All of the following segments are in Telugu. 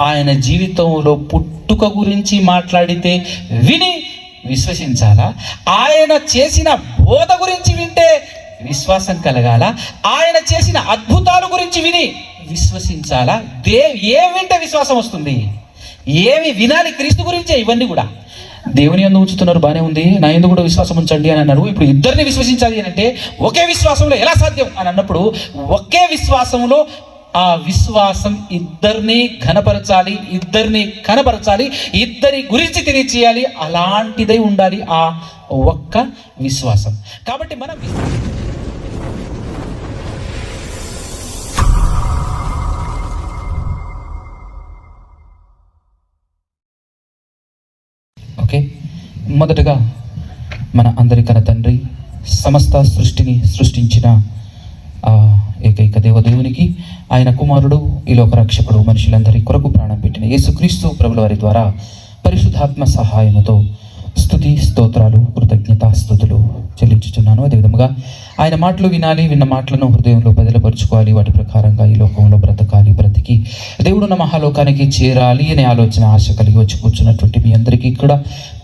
ఆయన జీవితంలో పుట్టుక గురించి మాట్లాడితే విని విశ్వసించాలా? ఆయన చేసిన బోధ గురించి వింటే విశ్వాసం కలగాల? ఆయన చేసిన అద్భుతాల గురించి విని విశ్వసించాలా? ఏమి వింటే విశ్వాసం వస్తుంది? ఏమి వినాలి? క్రీస్తు గురించే ఇవన్నీ కూడా. దేవుని యందు ఉంచుతున్నారు, బాగానే ఉంది, నా యందు కూడా విశ్వాసం ఉంచండి అని అన్నారు. ఇప్పుడు ఇద్దరిని విశ్వసించాలి అని అంటే ఒకే విశ్వాసంలో ఎలా సాధ్యం అని అన్నప్పుడు, ఒకే విశ్వాసంలో ఆ విశ్వాసం ఇద్దరిని ఘనపరచాలి, ఇద్దరిని కనపరచాలి, ఇద్దరి గురించి తెలియచేయాలి. అలాంటిదై ఉండాలి ఆ ఒక్క విశ్వాసం. కాబట్టి మనం మొదటగా మన అందరి కన్న తండ్రి, సమస్త సృష్టిని సృష్టించిన ఆ ఏకైక దేవదేవునికి, ఆయన కుమారుడు, ఈ లోక రక్షకుడు, మనుషులందరి కొరకు ప్రాణం పెట్టిన యేసుక్రీస్తు ప్రభుల వారి ద్వారా పరిశుద్ధాత్మ సహాయముతో స్తుతి స్తోత్రాలు కృతజ్ఞతాస్తుతులు చెల్లించుచున్నాను. అదేవిధంగా ఆయన మాటలు వినాలి, విన్న మాటలను హృదయంలో బదిలపరుచుకోవాలి, వాటి ప్రకారంగా ఈ లోకంలో బ్రతకాలి, బ్రతికి దేవుడున్న మహాలోకానికి చేరాలి అనే ఆలోచన, ఆశ కలిగి వచ్చి కూర్చున్నటువంటి మీ అందరికీ కూడా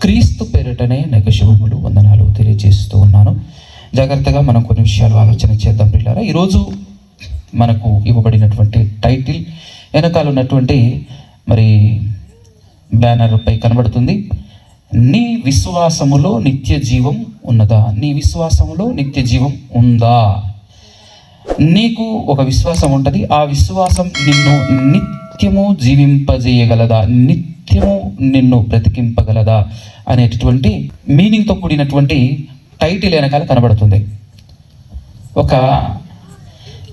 క్రీస్తు పేరిటనే అనేక శుభములు, వందనాలు తెలియజేస్తూ ఉన్నాను. జాగ్రత్తగా మనం కొన్ని విషయాలు ఆలోచన చేద్దాం పిల్లారా. ఈరోజు మనకు ఇవ్వబడినటువంటి టైటిల్ వెనకాల ఉన్నటువంటి మరి బ్యానర్ పై కనబడుతుంది, నీ విశ్వాసములో నిత్య జీవం ఉన్నదా? నీ విశ్వాసములో నిత్య జీవం ఉందా? నీకు ఒక విశ్వాసం ఉంటుంది, ఆ విశ్వాసం నిన్ను నిత్యము జీవింపజేయగలదా, నిత్యము నిన్ను బ్రతికింపగలదా అనేటటువంటి మీనింగ్తో కూడినటువంటి టైటిల్ వెనకాల కనబడుతుంది.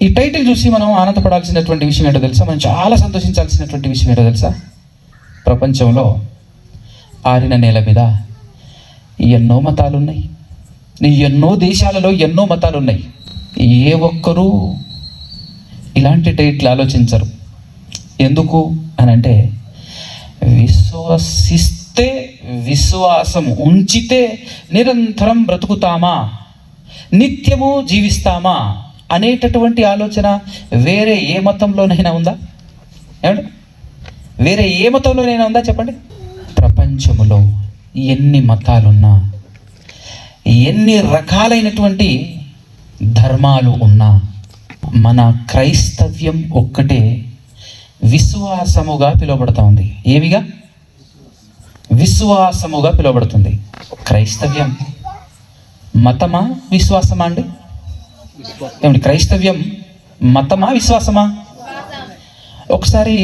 ఈ టైటిల్ చూసి మనం ఆనందపడాల్సినటువంటి విషయం ఏంటో తెలుసా? మనం చాలా సంతోషించాల్సినటువంటి విషయం ఏంటో తెలుసా? ప్రపంచంలో ఆరిన నేల మీద ఎన్నో మతాలు ఉన్నాయి, ఎన్నో దేశాలలో ఎన్నో మతాలు ఉన్నాయి. ఏ ఒక్కరూ ఇలాంటి టైటిల్ ఆలోచించరు. ఎందుకు అని అంటే, విశ్వసిస్తే, విశ్వాసం ఉంచితే నిరంతరం బ్రతుకుతామా, నిత్యము జీవిస్తామా అనేటటువంటి ఆలోచన వేరే ఏ మతంలోనైనా ఉందా? ఏమంటే వేరే ఏ మతంలోనైనా ఉందా చెప్పండి? ప్రపంచంలో ఎన్ని మతాలున్నా, ఎన్ని రకాలైనటువంటి ధర్మాలు ఉన్నా, మన క్రైస్తవ్యం ఒక్కటే విశ్వాసముగా పిలువబడతా ఉంది. ఏమిగా? విశ్వాసముగా పిలువబడుతుంది. క్రైస్తవ్యం మతమా విశ్వాసమా అండి? ఏమండి, క్రైస్తవ్యం మతమా విశ్వాసమా? ఒకసారి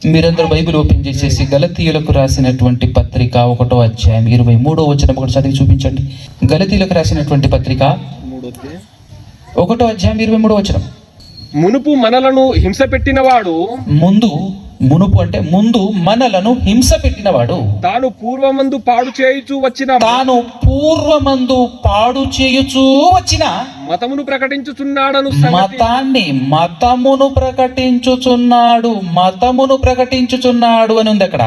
మీరందరూ బైబిల్ ఓపెన్ చేసేసి గలతీయులకు రాసినటువంటి పత్రిక 1వ అధ్యాయం 23వ వచనం ఒకటి చదివి చూపించండి. గలతీయులకు రాసినటువంటి పత్రిక 1వ అధ్యాయం 23వ వచనం. మునుపు మనలను హింస పెట్టినవాడు, మునుపు అంటే ముందు మనలను హింస పెట్టినవాడు, తాను పూర్వమందు పాడు చేయుచూ వచ్చిన మతమును ప్రకటించుచున్నాడను మతమును ప్రకటించుచున్నాడు అని ఉంది అక్కడ.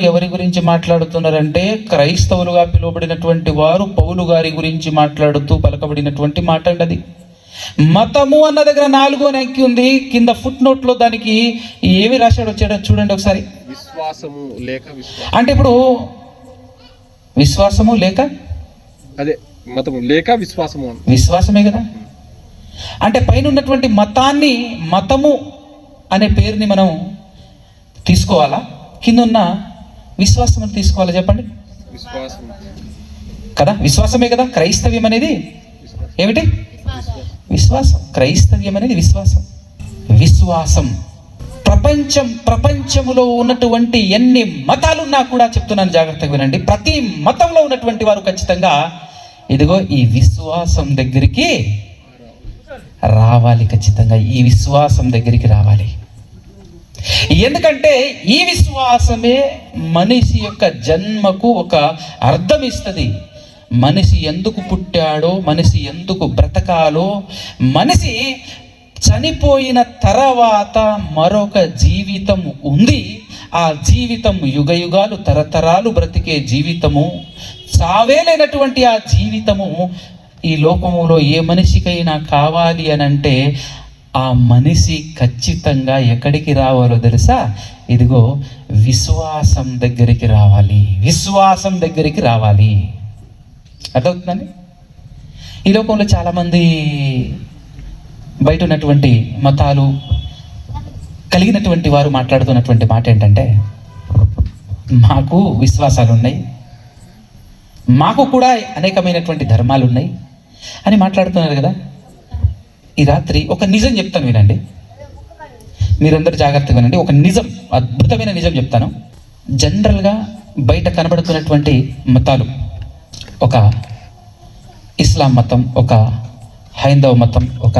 ఎవరి గురించి మాట్లాడుతున్నారంటే, క్రైస్తవులుగా పిలువబడినటువంటి వారు పౌలు గారి గురించి మాట్లాడుతూ పలకబడినటువంటి మాట అండి అది. మతము అన్న దగ్గర 4 అని అంకి ఉంది, కింద ఫుట్ నోట్ లో దానికి ఏమి రాశాడు వచ్చాడో చూడండి ఒకసారి. విశ్వాసము లేక విశ్వాసం అంటే ఇప్పుడు విశ్వాసము లేక అదే మతము లేక విశ్వాసము, విశ్వాసమే కదా. అంటే పైన ఉన్నటువంటి మతాన్ని, మతము అనే పేరుని మనం తీసుకోవాలా, కింద ఉన్న విశ్వాసం అని తీసుకోవాలా చెప్పండి? విశ్వాసం కదా, విశ్వాసమే కదా. క్రైస్తవ్యం అనేది ఏమిటి? విశ్వాసం. క్రైస్తవ్యం అనేది విశ్వాసం. విశ్వాసం ప్రపంచంలో ఉన్నటువంటి ఎన్ని మతాలున్నా కూడా చెప్తున్నాను, జాగ్రత్తగా వినండి. ప్రతి మతంలో ఉన్నటువంటి వారు ఖచ్చితంగా ఇదిగో ఈ విశ్వాసం దగ్గరికి రావాలి. ఖచ్చితంగా ఈ విశ్వాసం దగ్గరికి రావాలి. ఎందుకంటే ఈ విశ్వాసమే మనిషి యొక్క జన్మకు ఒక అర్థం ఇస్తుంది. మనిషి ఎందుకు పుట్టాడో, మనిషి ఎందుకు బ్రతకాలో, మనిషి చనిపోయిన తర్వాత మరొక జీవితం ఉంది. ఆ జీవితం యుగయుగాలు తరతరాలు బ్రతికే జీవితము, చావేలేనటువంటి ఆ జీవితము ఈ లోకములో ఏ మనిషికైనా కావాలి అని అంటే ఆ మనిషి ఖచ్చితంగా ఎక్కడికి రావాలో తెలుసా? ఇదిగో విశ్వాసం దగ్గరికి రావాలి, విశ్వాసం దగ్గరికి రావాలి. అర్థమవుతుందండి? ఈ లోకంలో చాలామంది బయట ఉన్నటువంటి మతాలు కలిగినటువంటి వారు మాట్లాడుతున్నటువంటి మాట ఏంటంటే, మాకు విశ్వాసాలు ఉన్నాయి, మాకు కూడా అనేకమైనటువంటి ధర్మాలు ఉన్నాయి అని మాట్లాడుతున్నారు కదా. ఈ రాత్రి ఒక నిజం చెప్తాను, వినండి. మీరందరూ జాగ్రత్తగా వినండి. ఒక నిజం, అద్భుతమైన నిజం చెప్తాను. జనరల్గా బయట కనబడుతున్నటువంటి మతాలు, ఒక ఇస్లాం మతం, ఒక హైందవ మతం, ఒక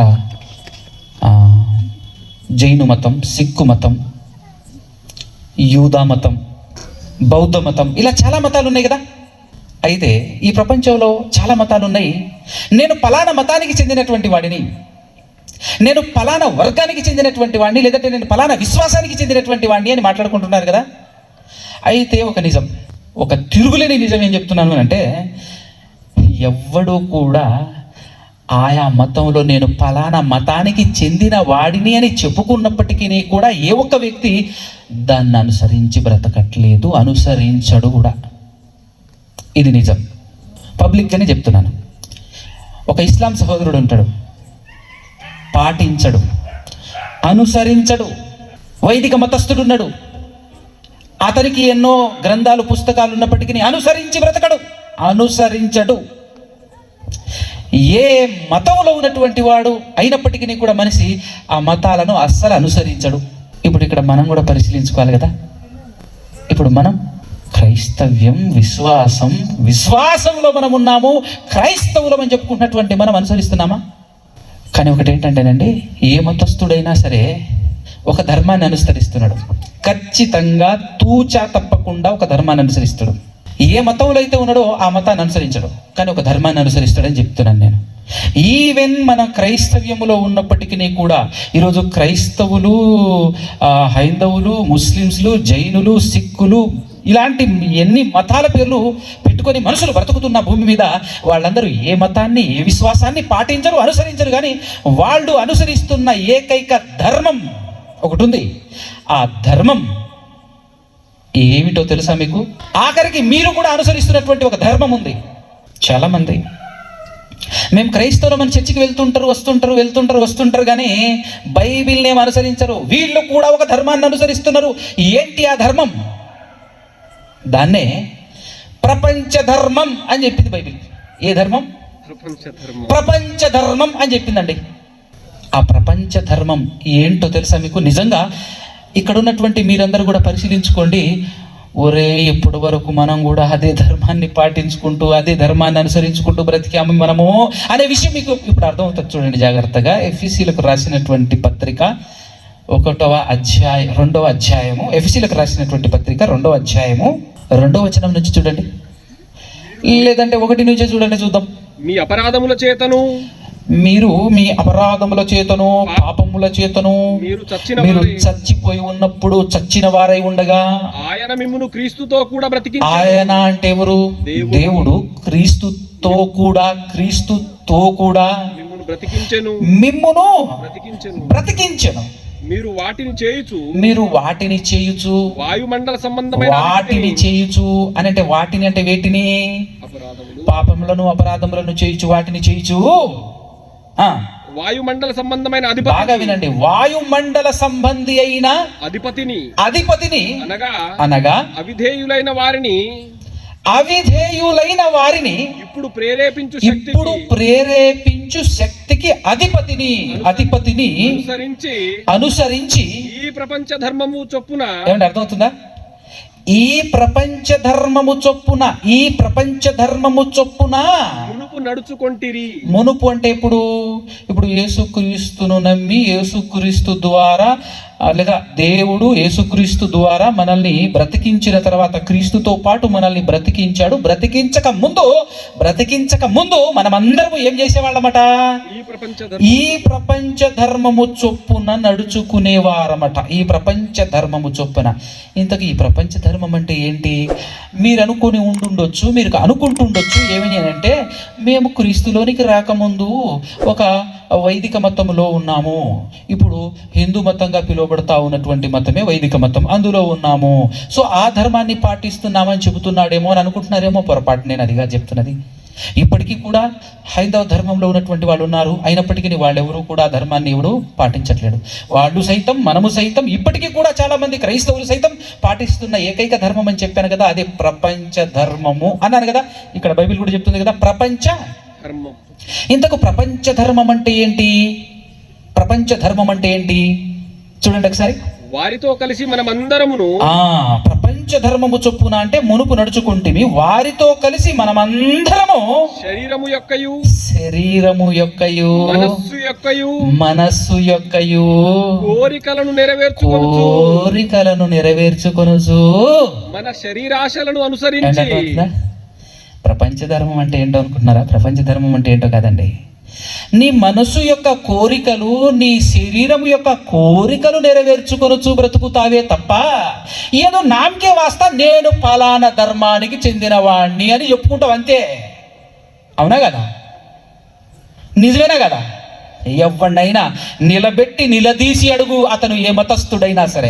జైను మతం, సిక్కు మతం, యూదా మతం, బౌద్ధ మతం, ఇలా చాలా మతాలు ఉన్నాయి కదా. అయితే ఈ ప్రపంచంలో చాలా మతాలు ఉన్నాయి. నేను పలానా మతానికి చెందినటువంటి వాడిని, నేను పలానా వర్గానికి చెందినటువంటి వాడిని, లేదంటే నేను పలానా విశ్వాసానికి చెందినటువంటి వాడిని అని మాట్లాడుకుంటున్నారు కదా. అయితే ఒక నిజం, ఒక తిరుగులేని నిజం ఏం చెప్తున్నాను అంటే, ఎవ్వడూ కూడా ఆయా మతంలో నేను పలానా మతానికి చెందిన వాడిని అని చెప్పుకున్నప్పటికీ కూడా ఏ ఒక్క వ్యక్తి దాన్ని అనుసరించి బ్రతకట్లేదు, అనుసరించడు కూడా. ఇది నిజం, పబ్లిక్గానే చెప్తున్నాను. ఒక ఇస్లాం సహోదరుడు ఉంటాడు, పాటించడు, అనుసరించడు. వైదిక మతస్థుడు ఉన్నాడు, అతనికి ఎన్నో గ్రంథాలు పుస్తకాలు ఉన్నప్పటికీ అనుసరించి బ్రతకడు, అనుసరించడు. ఏ మతంలో ఉన్నటువంటి వాడు అయినప్పటికీ కూడా మనిషి ఆ మతాలను అస్సలు అనుసరించడు. ఇప్పుడు ఇక్కడ మనం కూడా పరిశీలించుకోవాలి కదా. ఇప్పుడు మనం క్రైస్తవ్యం, విశ్వాసంలో మనం ఉన్నాము, క్రైస్తవులం అని చెప్పుకుంటున్నటువంటి మనం అనుసరిస్తున్నామా? కానీ ఒకటి ఏంటంటేనండి, ఏ మతస్థుడైనా సరే ఒక ధర్మాన్ని అనుసరిస్తున్నాడు, ఖచ్చితంగా తూచా తప్పకుండా ఒక ధర్మాన్ని అనుసరిస్తాడు. ఏ మతంలో అయితే ఉన్నాడో ఆ మతాన్ని అనుసరించడు, కానీ ఒక ధర్మాన్ని అనుసరిస్తాడని చెప్తున్నాను నేను. ఈవెన్ మన క్రైస్తవ్యములో ఉన్నప్పటికీ కూడా ఈరోజు క్రైస్తవులు, హైందవులు, ముస్లిమ్స్లు, జైనులు, సిక్కులు, ఇలాంటి ఎన్ని మతాల పేర్లు పెట్టుకొని మనుషులు బ్రతుకుతున్న భూమి మీద వాళ్ళందరూ ఏ మతాన్ని, ఏ విశ్వాసాన్ని పాటించరు, అనుసరించరు. కానీ వాళ్ళు అనుసరిస్తున్న ఏకైక ధర్మం ఒకటి ఉంది. ఆ ధర్మం ఏమిటో తెలుసా మీకు? ఆఖరికి మీరు కూడా అనుసరిస్తున్నటువంటి ఒక ధర్మం ఉంది. చాలామంది మేము క్రైస్తవులు మన చర్చికి వస్తుంటారు కానీ బైబిల్ని ఏం అనుసరించరు. వీళ్ళు కూడా ఒక ధర్మాన్ని అనుసరిస్తున్నారు. ఏంటి ఆ ధర్మం? దాన్నే ప్రపంచ ధర్మం అని చెప్పింది బైబిల్. ఏ ధర్మం? ప్రపంచ ధర్మం అని చెప్పిందండి. ఆ ప్రపంచ ధర్మం ఏంటో తెలుసా మీకు? నిజంగా ఇక్కడ ఉన్నటువంటి మీరందరూ కూడా పరిశీలించుకోండి. ఒరే, ఇప్పటి వరకు మనం కూడా అదే ధర్మాన్ని పాటించుకుంటూ, అదే ధర్మాన్ని అనుసరించుకుంటూ బ్రతికాము మనము అనే విషయం మీకు ఇప్పుడు అర్థమవుతుంది. చూడండి జాగ్రత్తగా. ఎఫెసీయులకు రాసినటువంటి పత్రిక 2వ అధ్యాయము, ఎఫెసీయులకు రాసినటువంటి పత్రిక 2వ అధ్యాయము 2వ వచనం నుంచి చూడండి, లేదంటే 1 నుంచే చూడండి, చూద్దాం. మీ అపరాధముల చేతను, మీరు మీ అపరాధముల చేతను, పాపముల చేతను మీరు చచ్చిపోయి ఉన్నప్పుడు, చచ్చిన వారై ఉండగా ఆయన మిమ్మును క్రీస్తుతో కూడా బ్రతికించెను. ఆయన అంటే ఎవరు? దేవుడు క్రీస్తుతో కూడా మిమ్మును బ్రతికించెను, మిమ్మును బ్రతికించెను. మీరు వాటిని చేయుచు వాయుమండల సంబంధమైన వాటిని చేయుచు అని అంటే వాటిని అంటే వేటిని? పాపములను, అపరాధములను చేయుచు, వాటిని చేయుచు. వాయుమండల సంబంధమైన అధిపతి, బాగా వినండి, వాయుమండల సంబంధి అయిన అధిపతిని అనగా అవిధేయులైన వారిని ఇప్పుడు ప్రేరేపించు శక్తికి అధిపతిని అనుసరించి ఈ ప్రపంచ ధర్మము చొప్పున. ఏమంటే అర్థమవుతుందా? ఈ ప్రపంచ ధర్మము చొప్పున మునుపు నడుచుకొంటిరి. మునుపు అంటే ఇప్పుడు యేసుక్రీస్తును నమ్మి, యేసుక్రీస్తు ద్వారా లేదా దేవుడు యేసుక్రీస్తు ద్వారా మనల్ని బ్రతికించిన తర్వాత, క్రీస్తుతో పాటు మనల్ని బ్రతికించాడు. బ్రతికించక ముందు మనమందరము ఏం చేసేవాళ్ళమట? ఈ ప్రపంచ ధర్మము చొప్పున నడుచుకునేవారమట. ఈ ప్రపంచ ధర్మము చొప్పున. ఇంతకు ఈ ప్రపంచ ధర్మం అంటే ఏంటి? మీరు అనుకుంటుండొచ్చు ఏమని అంటే, మేము క్రీస్తులోనికి రాకముందు ఒక వైదిక మతంలో ఉన్నాము. ఇప్పుడు హిందూ మతంగా పిలువబడతా ఉన్నటువంటి మతమే వైదిక మతం, అందులో ఉన్నాము. సో ఆ ధర్మాన్ని పాటిస్తున్నామని చెబుతున్నాడేమో అని అనుకుంటున్నారేమో. పొరపాటు, నేను అదిగా చెప్తున్నది. ఇప్పటికీ కూడా హైందవ ధర్మంలో ఉన్నటువంటి వాళ్ళు ఉన్నారు. అయినప్పటికీ వాళ్ళెవరూ కూడా ఆ ధర్మాన్ని ఎవరు పాటించట్లేడు. వాళ్ళు సైతం, మనము సైతం, ఇప్పటికీ కూడా చాలా మంది క్రైస్తవులు సైతం పాటిస్తున్న ఏకైక ధర్మం అని చెప్పాను కదా, అదే ప్రపంచ ధర్మము అన్నాను కదా. ఇక్కడ బైబిల్ కూడా చెప్తుంది కదా ప్రపంచ ధర్మం. ఇంతకు ప్రపంచ ధర్మం అంటే ఏంటి? ప్రపంచ ధర్మం అంటే ఏంటి చూడండి ఒకసారి. వారితో కలిసి మనమందరమును ప్రపంచ ధర్మము చొప్పున అంటే మునుపు నడుచుకుంటేమి, వారితో కలిసి మనమందరము శరీరము యొక్కయు మనస్సు యొక్కయు కోరికలను నెరవేర్చుకొనుచు మన శరీరాశలను అనుసరించి. ప్రపంచ ధర్మం అంటే ఏంటో అనుకుంటున్నారా? ప్రపంచ ధర్మం అంటే ఏంటో కాదండి. నీ మనసు యొక్క కోరికలు, నీ శరీరం యొక్క కోరికలు నెరవేర్చుకొనుచు బ్రతుకుతావే తప్ప ఏదో నామకే వాస్తా నేను ఫలానా ధర్మానికి చెందినవాణ్ణి అని చెప్పుకుంటావు అంతే. అవునా కదా? నిజమేనా కదా? ఎవరినైనా నిలబెట్టి నిలదీసి అడుగు, అతను ఏ మతస్థుడైనా సరే.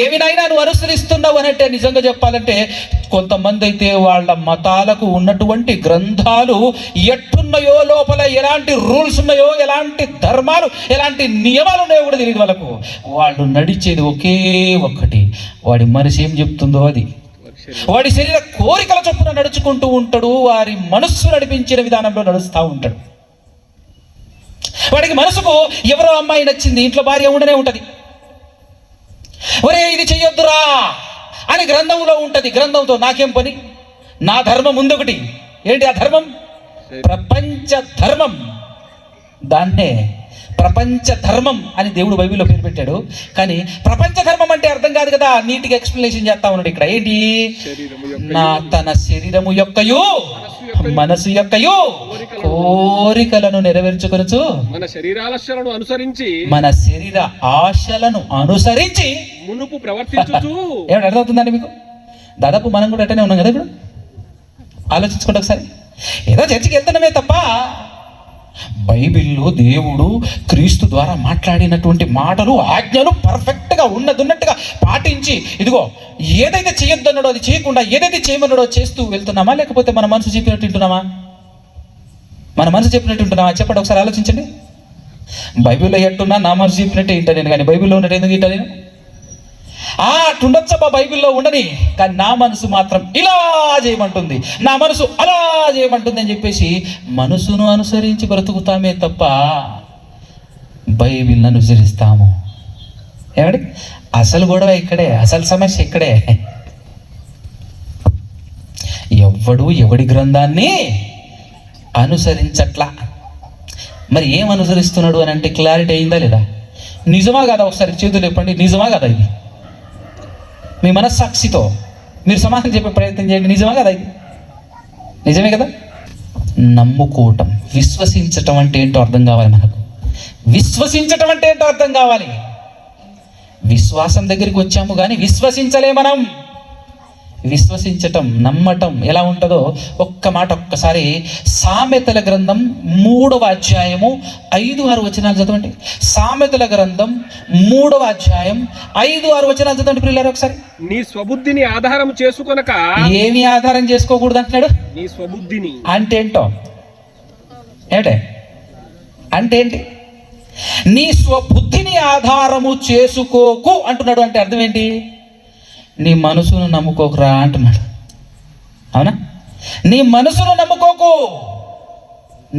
ఏమినైనా నువ్వు అనుసరిస్తున్నావు అనంటే నిజంగా చెప్పాలంటే కొంతమంది అయితే వాళ్ళ మతాలకు ఉన్నటువంటి గ్రంథాలు ఎట్టున్నాయో, లోపల ఎలాంటి రూల్స్ ఉన్నాయో, ఎలాంటి ధర్మాలు, ఎలాంటి నియమాలు ఉన్నాయో కూడా తెలియదు వాళ్ళకు. వాళ్ళు నడిచేది ఒకే ఒక్కటి, వాడి మనసు ఏం చెప్తుందో అది. వాడి శరీర కోరికల చొప్పున నడుచుకుంటూ ఉంటాడు, వారి మనస్సు నడిపించిన విధానంలో నడుస్తూ ఉంటాడు. వాడికి మనసుకు ఎవరో అమ్మాయి నచ్చింది, ఇంట్లో భార్య ఉండనే ఉంటుంది. ఒరే ఇది చెయ్యొద్దురా అని గ్రంథంలో ఉంటుంది. గ్రంథంతో నాకేం పని? నా ధర్మం ఉందొకటి. ఏంటి ఆ ధర్మం? ప్రపంచ ధర్మం. దాన్నే ప్రపంచ ధర్మం అని దేవుడు బైబిల్లో పేరు పెట్టాడు. కానీ ప్రపంచ ధర్మం అంటే అర్థం కాదు కదా, నీట్గా ఎక్స్ప్లెనేషన్ చేస్తా ఉన్నాడు ఇక్కడ. ఏంటి? తన శరీరము యొక్కయు మనసు యొక్కయు కోరికలను నెరవేర్చుకొనుచు మన శరీరాశలను అనుసరించి మునుపు ప్రవర్తించుచు. ఏమంటే అర్థమవుతుందండి మీకు? దాదాపు మనం కూడా అట్టనే ఉన్నాం కదా. ఇప్పుడు ఆలోచించుకోండి ఒకసారి. ఏదో చర్చికి వెళ్తున్నామే తప్ప బైబిల్లో దేవుడు క్రీస్తు ద్వారా మాట్లాడినటువంటి మాటలు, ఆజ్ఞలు పర్ఫెక్ట్గా ఉన్నట్టుగా పాటించి, ఇదిగో ఏదైతే చేయొద్దన్నాడో అది చేయకుండా, ఏదైతే చేయమన్నాడో చేస్తూ వెళ్తున్నామా, లేకపోతే మన మనసు చెప్పినట్టు వింటున్నామా? మన మనసు చెప్పినట్టు వింటున్నామా? చెప్పండి ఒకసారి ఆలోచించండి. బైబిల్లో ఎట్టున్నా నా మనసు చెప్పినట్టే వింటా నేను, కానీ బైబిల్లో ఉన్నట్టు ఎందుకు వింటా నేను? అటుండొచ్చబ్బా బైబిల్లో ఉండని, కానీ నా మనసు మాత్రం ఇలా చేయమంటుంది, నా మనసు అలా చేయమంటుంది అని చెప్పేసి మనసును అనుసరించి బ్రతుకుతామే తప్ప బైబిల్ని అనుసరిస్తాము. ఏమండి? అసలు గొడవ ఇక్కడే, అసలు సమస్య ఇక్కడే. ఎవడి గ్రంథాన్ని అనుసరించట్లా. మరి ఏం అనుసరిస్తున్నాడు అని అంటే క్లారిటీ అయిందా లేదా? నిజమా కదా? ఒకసారి చేతులు చెప్పండి, నిజమా కదా? ఇది మీ మనస్సాక్షితో మీరు సమాధానం చెప్పే ప్రయత్నం చేయండి. నిజమా కదా? ఇది నిజమే కదా? నమ్ముకోవటం, విశ్వసించటం అంటే ఏంటో అర్థం కావాలి మనకు. విశ్వసించటం అంటే ఏంటో అర్థం కావాలి. విశ్వాసం దగ్గరికి వచ్చాము కానీ విశ్వసించలే మనం. విశ్వసించటం, నమ్మటం ఎలా ఉంటుందో ఒక్క మాట ఒక్కసారి సామెతల గ్రంథం 3వ అధ్యాయము 5-6 వచనాలు చదవండి. సామెతల గ్రంథం 3వ అధ్యాయం 5-6 వచనాలు చదవండి పిల్లలు ఒకసారి. నీ స్వబుద్ధిని ఆధారం చేసుకొనక. ఏమి ఆధారం చేసుకోకూడదు అంటున్నాడు? నీ స్వబుద్ధిని అంటే ఏంటో? అంటే ఏంటి? నీ స్వబుద్ధిని ఆధారము చేసుకోకు అంటున్నాడు. అంటే అర్థం ఏంటి? నీ మనసును నమ్ముకోకురా అంటున్నాడు. అవునా? నీ మనసును నమ్ముకోకు,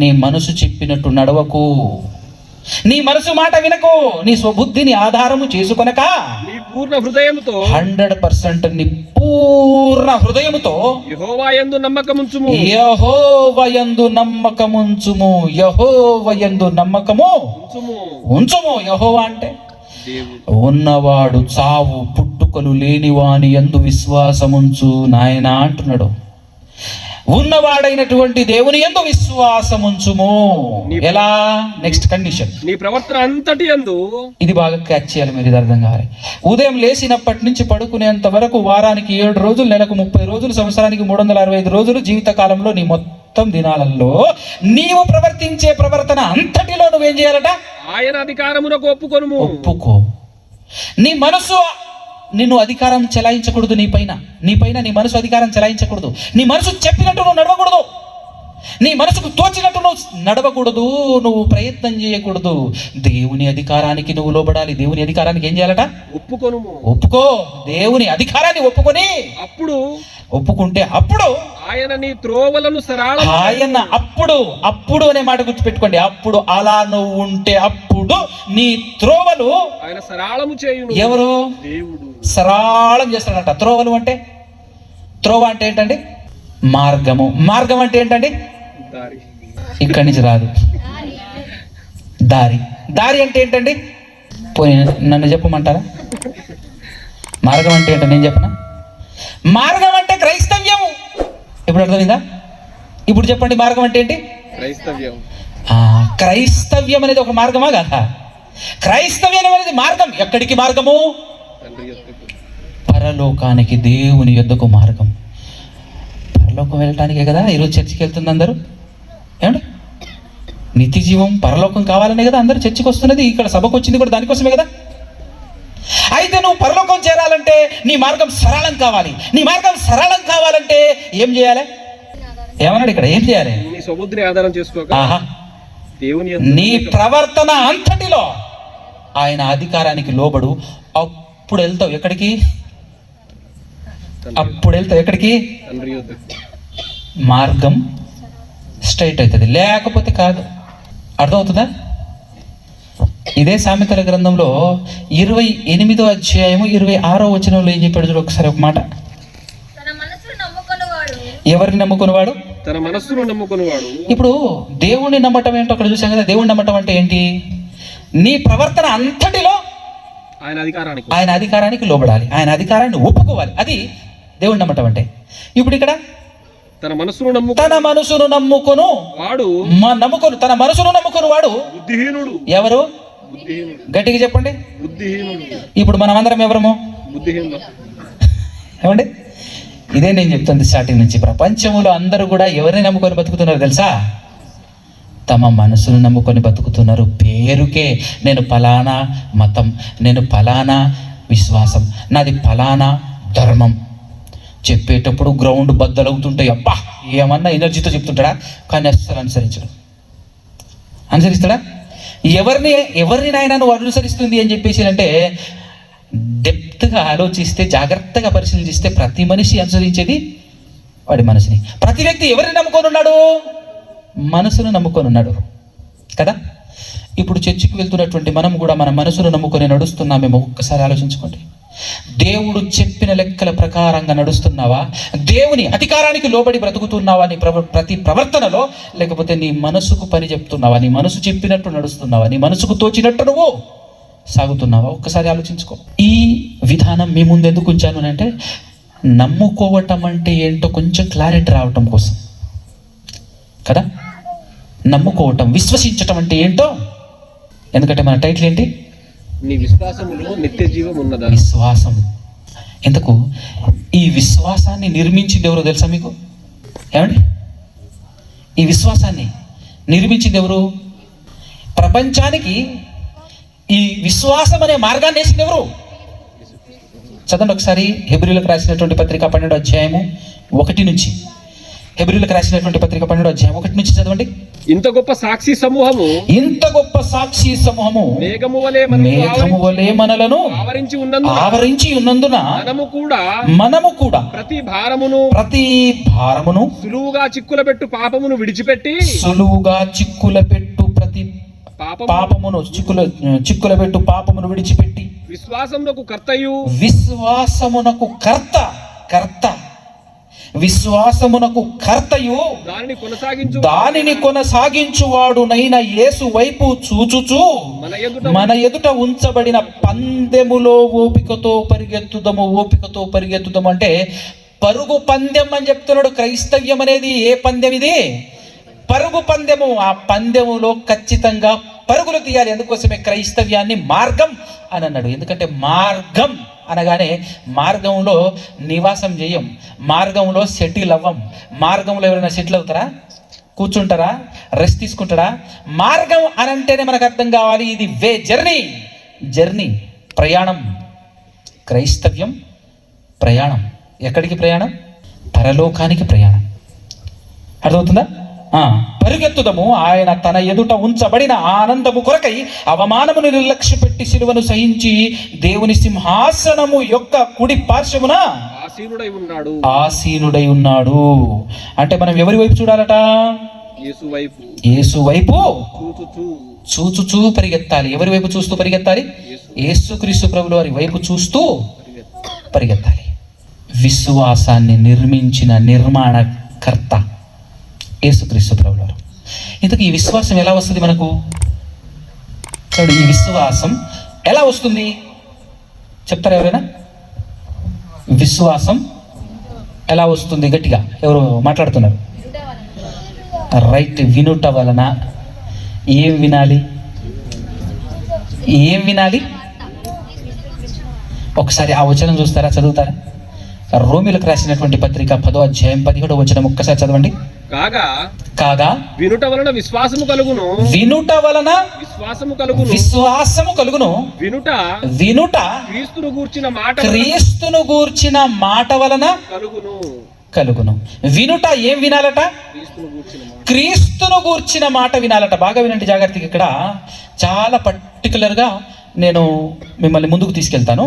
నీ మనసు చెప్పినట్టు నడవకు, నీ మనసు మాట వినకు, నీ స్వబుద్ధిని ఆధారము చేసుకొనక నీ పూర్ణ హృదయముతో 100% నీ పూర్ణ హృదయముతో యెహోవాయందు నమ్మకముంచుము. యెహోవాయందు నమ్మకముంచుము. యెహోవాయందు నమ్మకము ఉంచుము. యెహోవా అంటే ఉన్నవాడు, చావు పుట్టుకలు లేనివాని యందు విశ్వాసముంచు నాయనా అంటున్నాడు. ఉన్నవాడైనటువంటి దేవుని యందు విశ్వాసముంచుము. ఎలా? నెక్స్ట్ కండిషన్, నీ ప్రవర్తన అంతటి యందు. ఇది బాగా క్యాచ్ చేయాలి మీరు, ఇది అర్థం కావాలి. ఉదయం లేచినప్పటి నుంచి పడుకునేంత వరకు, వారానికి 7 రోజులు, నెలకు 30 రోజులు, సంవత్సరానికి 365 రోజులు, జీవిత కాలంలో నీ మొత్తం మొత్తం దినాలలో నీవు ప్రవర్తించే ప్రవర్తన అంతటిలో నువ్వేం చేయాలట? ఆయన అధికారమునకు ఒప్పుకొనుము. ఒప్పుకో. నీ మనసు నిన్ను అధికారం చెలాయించకూడదు. నీపైన నీ మనసు అధికారం చెలాయించకూడదు. నీ మనసు చెప్పినట్టు నువ్వు నడవకూడదు. నీ మనసుకు తోచినట్టు నువ్వు నడవకూడదు. నువ్వు ప్రయత్నం చేయకూడదు. దేవుని అధికారానికి నువ్వు లోబడాలి. దేవుని అధికారానికి ఏం చేయాలట? ఒప్పుకొనుము. ఒప్పుకో. దేవుని అధికారాన్ని ఒప్పుకొని ఒప్పుకుంటే అప్పుడు ఆయన నీ త్రోవలను సరళం. ఆయన అప్పుడు అనే మాట గుర్తుపెట్టుకోండి. అప్పుడు అలా నువ్వు ఉంటే అప్పుడు నీ త్రోవలు ఆయన సరళము చేయును. ఎవరు? దేవుడు సరళం చేస్తాడంట. త్రోవలు అంటే, త్రోవ అంటే ఏంటండి? మార్గము. మార్గం అంటే ఏంటండి? దారి. ఇక్కడి నుంచి రాదు. దారి. దారి అంటే ఏంటండి? పోయి నన్ను చెప్పమంటారా? మార్గం అంటే ఏంటో నేను చెప్పనా? మార్గం అంటే క్రైస్తవ్యం. ఇప్పుడు అర్థమైందా? ఇప్పుడు చెప్పండి, మార్గం అంటే ఏంటి? క్రైస్తవ్యం. క్రైస్తవ్యం అనేది ఒక మార్గమా కదా? క్రైస్తవ్యం అనేది మార్గం. ఎక్కడికి మార్గము? పరలోకానికి, దేవుని యొద్దకు మార్గం. పరలోకం వెళ్ళటానికే కదా ఈరోజు చర్చికి వెళ్తుంది అందరూ. ఏమండి? నిత్య జీవం, పరలోకం కావాలనే కదా అందరూ చర్చికి వస్తున్నది. ఇక్కడ సభకు వచ్చింది కూడా దానికోసమే కదా. అయితే నువ్వు పరలోకం చేరాలంటే నీ మార్గం సరళం కావాలి. నీ మార్గం సరళం కావాలంటే ఏం చేయాలి? ఏమన్నాడు ఇక్కడ? ఏం చేయాలి? నీ సముద్రాన్ని ఆధారం చేసుకోక దేవుని నీ ప్రవర్తన అంతటిలో ఆయన అధికారానికి లోబడు. అప్పుడు వెళ్తావు ఎక్కడికి? అప్పుడు వెళ్తావు ఎక్కడికి? మార్గం స్ట్రైట్ అవుతుంది, లేకపోతే కాదు. అర్థమవుతుందా? ఇదే సామెతల గ్రంథంలో 28వ అధ్యాయము 26వ వచనంలో ఏం చెప్పాడు చూడు ఒకసారి ఒక మాట. ఎవరిని నమ్ముకునేవాడు? తన మనస్సును నమ్ముకునేవాడు. ఇప్పుడు దేవుణ్ణి నమ్మటం ఏంటో అక్కడ చూసాం కదా. దేవుణ్ణి నమ్మటం అంటే ఏంటి? నీ ప్రవర్తన అంతటిలో ఆయన అధికారానికి లోబడాలి. ఆయన అధికారాన్ని ఒప్పుకోవాలి. అది దేవుణ్ణి నమ్మటం అంటే. ఇప్పుడు ఇక్కడ తన మనసును నమ్ముకొను వాడు తన మనసును నమ్ముకొను వాడు బుద్ధిహీనుడు. ఎవరు? గట్టిగా చెప్పండి. బుద్ధిహీనుడు. ఇప్పుడు మనం అందరం ఎవరము? బుద్ధిహీనుడు. ఏమండి? ఇదే నేను చెప్తుంది స్టార్టింగ్ నుంచి. ప్రపంచంలో అందరూ కూడా ఎవరిని నమ్ముకొని బతుకుతున్నారు తెలుసా? తమ మనసును నమ్ముకొని బతుకుతున్నారు. పేరుకే నేను ఫలానా మతం, నేను ఫలానా విశ్వాసం, నాది ఫలానా ధర్మం. చెప్పేటప్పుడు గ్రౌండ్ బద్దలవుతుంటాయి. అబ్బా ఏమన్నా ఎనర్జీతో చెప్తుంటాడా? కానీ అస్సలు అనుసరిస్తాడా? ఎవరిని ఆయన నువ్వు అనుసరిస్తుంది అని చెప్పేసి అంటే డెప్త్గా ఆలోచిస్తే, జాగ్రత్తగా పరిశీలిస్తే ప్రతి మనిషి అనుసరించేది వాడి మనసుని. ప్రతి వ్యక్తి ఎవరిని నమ్ముకొని ఉన్నాడు? మనసును నమ్ముకొని ఉన్నాడు కదా. ఇప్పుడు చర్చికి వెళ్తున్నటువంటి మనం కూడా మన మనసును నమ్ముకొని నడుస్తున్నామేమో ఒక్కసారి ఆలోచించుకోండి. దేవుడు చెప్పిన లెక్కల ప్రకారంగా నడుస్తున్నావా? దేవుని అధికారానికి లోబడి బ్రతుకుతున్నావా నీ ప్రతి ప్రవర్తనలో? లేకపోతే నీ మనసుకు పని చెప్తున్నావా? నీ మనసు చెప్పినట్టు నడుస్తున్నావా? నీ మనసుకు తోచినట్టు నువ్వు సాగుతున్నావా? ఒక్కసారి ఆలోచించుకో. ఈ విధానం మీ ముందు ఎందుకు ఉంచాను అంటే నమ్ముకోవటం అంటే ఏంటో కొంచెం క్లారిటీ రావటం కోసం కదా. నమ్ముకోవటం, విశ్వసించటం అంటే ఏంటో. ఎందుకంటే మన టైటిల్ ఏంటి? నీ విశ్వాసములో నిత్య జీవం ఉన్నదా? విశ్వాసం. ఎందుకు ఈ విశ్వాసాన్ని నిర్మించింది ఎవరో తెలుసా మీకు? ఏమండి? ఈ విశ్వాసాన్ని నిర్మించింది ఎవరు? ప్రపంచానికి ఈ విశ్వాసం అనే మార్గాన్ని వేసింది ఎవరు? చదవండి ఒకసారి. హెబ్రీయులకు రాసినటువంటి పత్రిక 12వ అధ్యాయము 1 నుంచి. హెబ్రీయులకు రాసినటువంటి పత్రిక 12వ అధ్యాయం 1 నుంచి చదవండి. ఇంత గొప్ప సాక్షి సమూహము మేఘము వలె మనలను ఆవరించి ఉన్నందున మనము కూడా ప్రతి భారమును సులువుగా చిక్కులబెట్టు పాపమును విడిచిపెట్టి విశ్వాసమునకు కర్తయు దానిని కొనసాగించువాడునైన యేసు వైపు చూచుచు మన ఎదుట ఉంచబడిన పందెములో ఓపికతో పరిగెత్తుదము అంటే పరుగు పందెం అని చెప్తున్నాడు. క్రైస్తవ్యం అనేది ఏ పందెం? ఇది పరుగు పందెము. ఆ పందెములో ఖచ్చితంగా పరుగులు తీయాలి. అందుకోసమే క్రైస్తవ్యాన్ని మార్గం అని అన్నాడు. ఎందుకంటే మార్గం అనగానే మార్గంలో నివాసం చేయం, మార్గంలో సెటిల్ అవ్వం. మార్గంలో ఎవరైనా సెటిల్ అవుతారా? కూర్చుంటారా? రెస్ట్ తీసుకుంటాడా? మార్గం అని అంటేనే మనకు అర్థం కావాలి, ఇది వే, జర్నీ, ప్రయాణం. క్రైస్తవ్యం ప్రయాణం. ఎక్కడికి ప్రయాణం? పరలోకానికి ప్రయాణం. అర్థమవుతుందా? పరుగెత్తుదము ఆయన తన ఎదుట ఉంచబడిన ఆనందము కొరకై అవమానమును నిర్లక్ష్యపెట్టి సిలువను సహించి దేవుని సింహాసనము యొక్క కుడి పార్శ్వమున ఆసీనుడై ఉన్నాడు. అంటే మనం ఎవరి వైపు చూడాలట? యేసు వైపు చూచుచూ పరిగెత్తాలి. ఎవరి వైపు చూస్తూ పరిగెత్తాలి? యేసుక్రీస్తు ప్రభుల వారి వైపు చూస్తూ పరిగెత్తాలి. విశ్వాసాన్ని నిర్మించిన నిర్మాణకర్త యేసుక్రీస్తు ప్రభుల వారు. ఇంతకు ఈ విశ్వాసం ఎలా వస్తుంది మనకు? చూడండి, ఈ విశ్వాసం ఎలా వస్తుంది చెప్తారా ఎవరైనా? విశ్వాసం ఎలా వస్తుంది? గట్టిగా ఎవరు మాట్లాడుతున్నారు? రైట్. వినుట వలన. ఏం వినాలి? ఒకసారి ఆ వచనం చూస్తారా? చదువుతారా? రోమిలకు రాసినటువంటి పత్రిక 10వ అధ్యాయం 17వ వచనం ఒక్కసారి చదవండి. కాగా వినుట వలన విశ్వాసము కలుగును. వినుట క్రీస్తును గూర్చిన మాట వలన కలుగును. వినుట ఏం వినాలట? క్రీస్తును గూర్చిన మాట వినాలట. బాగా వినండి జాగ్రత్తగా. ఇక్కడ చాలా పర్టికులర్గా నేను మిమ్మల్ని ముందుకు తీసుకెళ్తాను.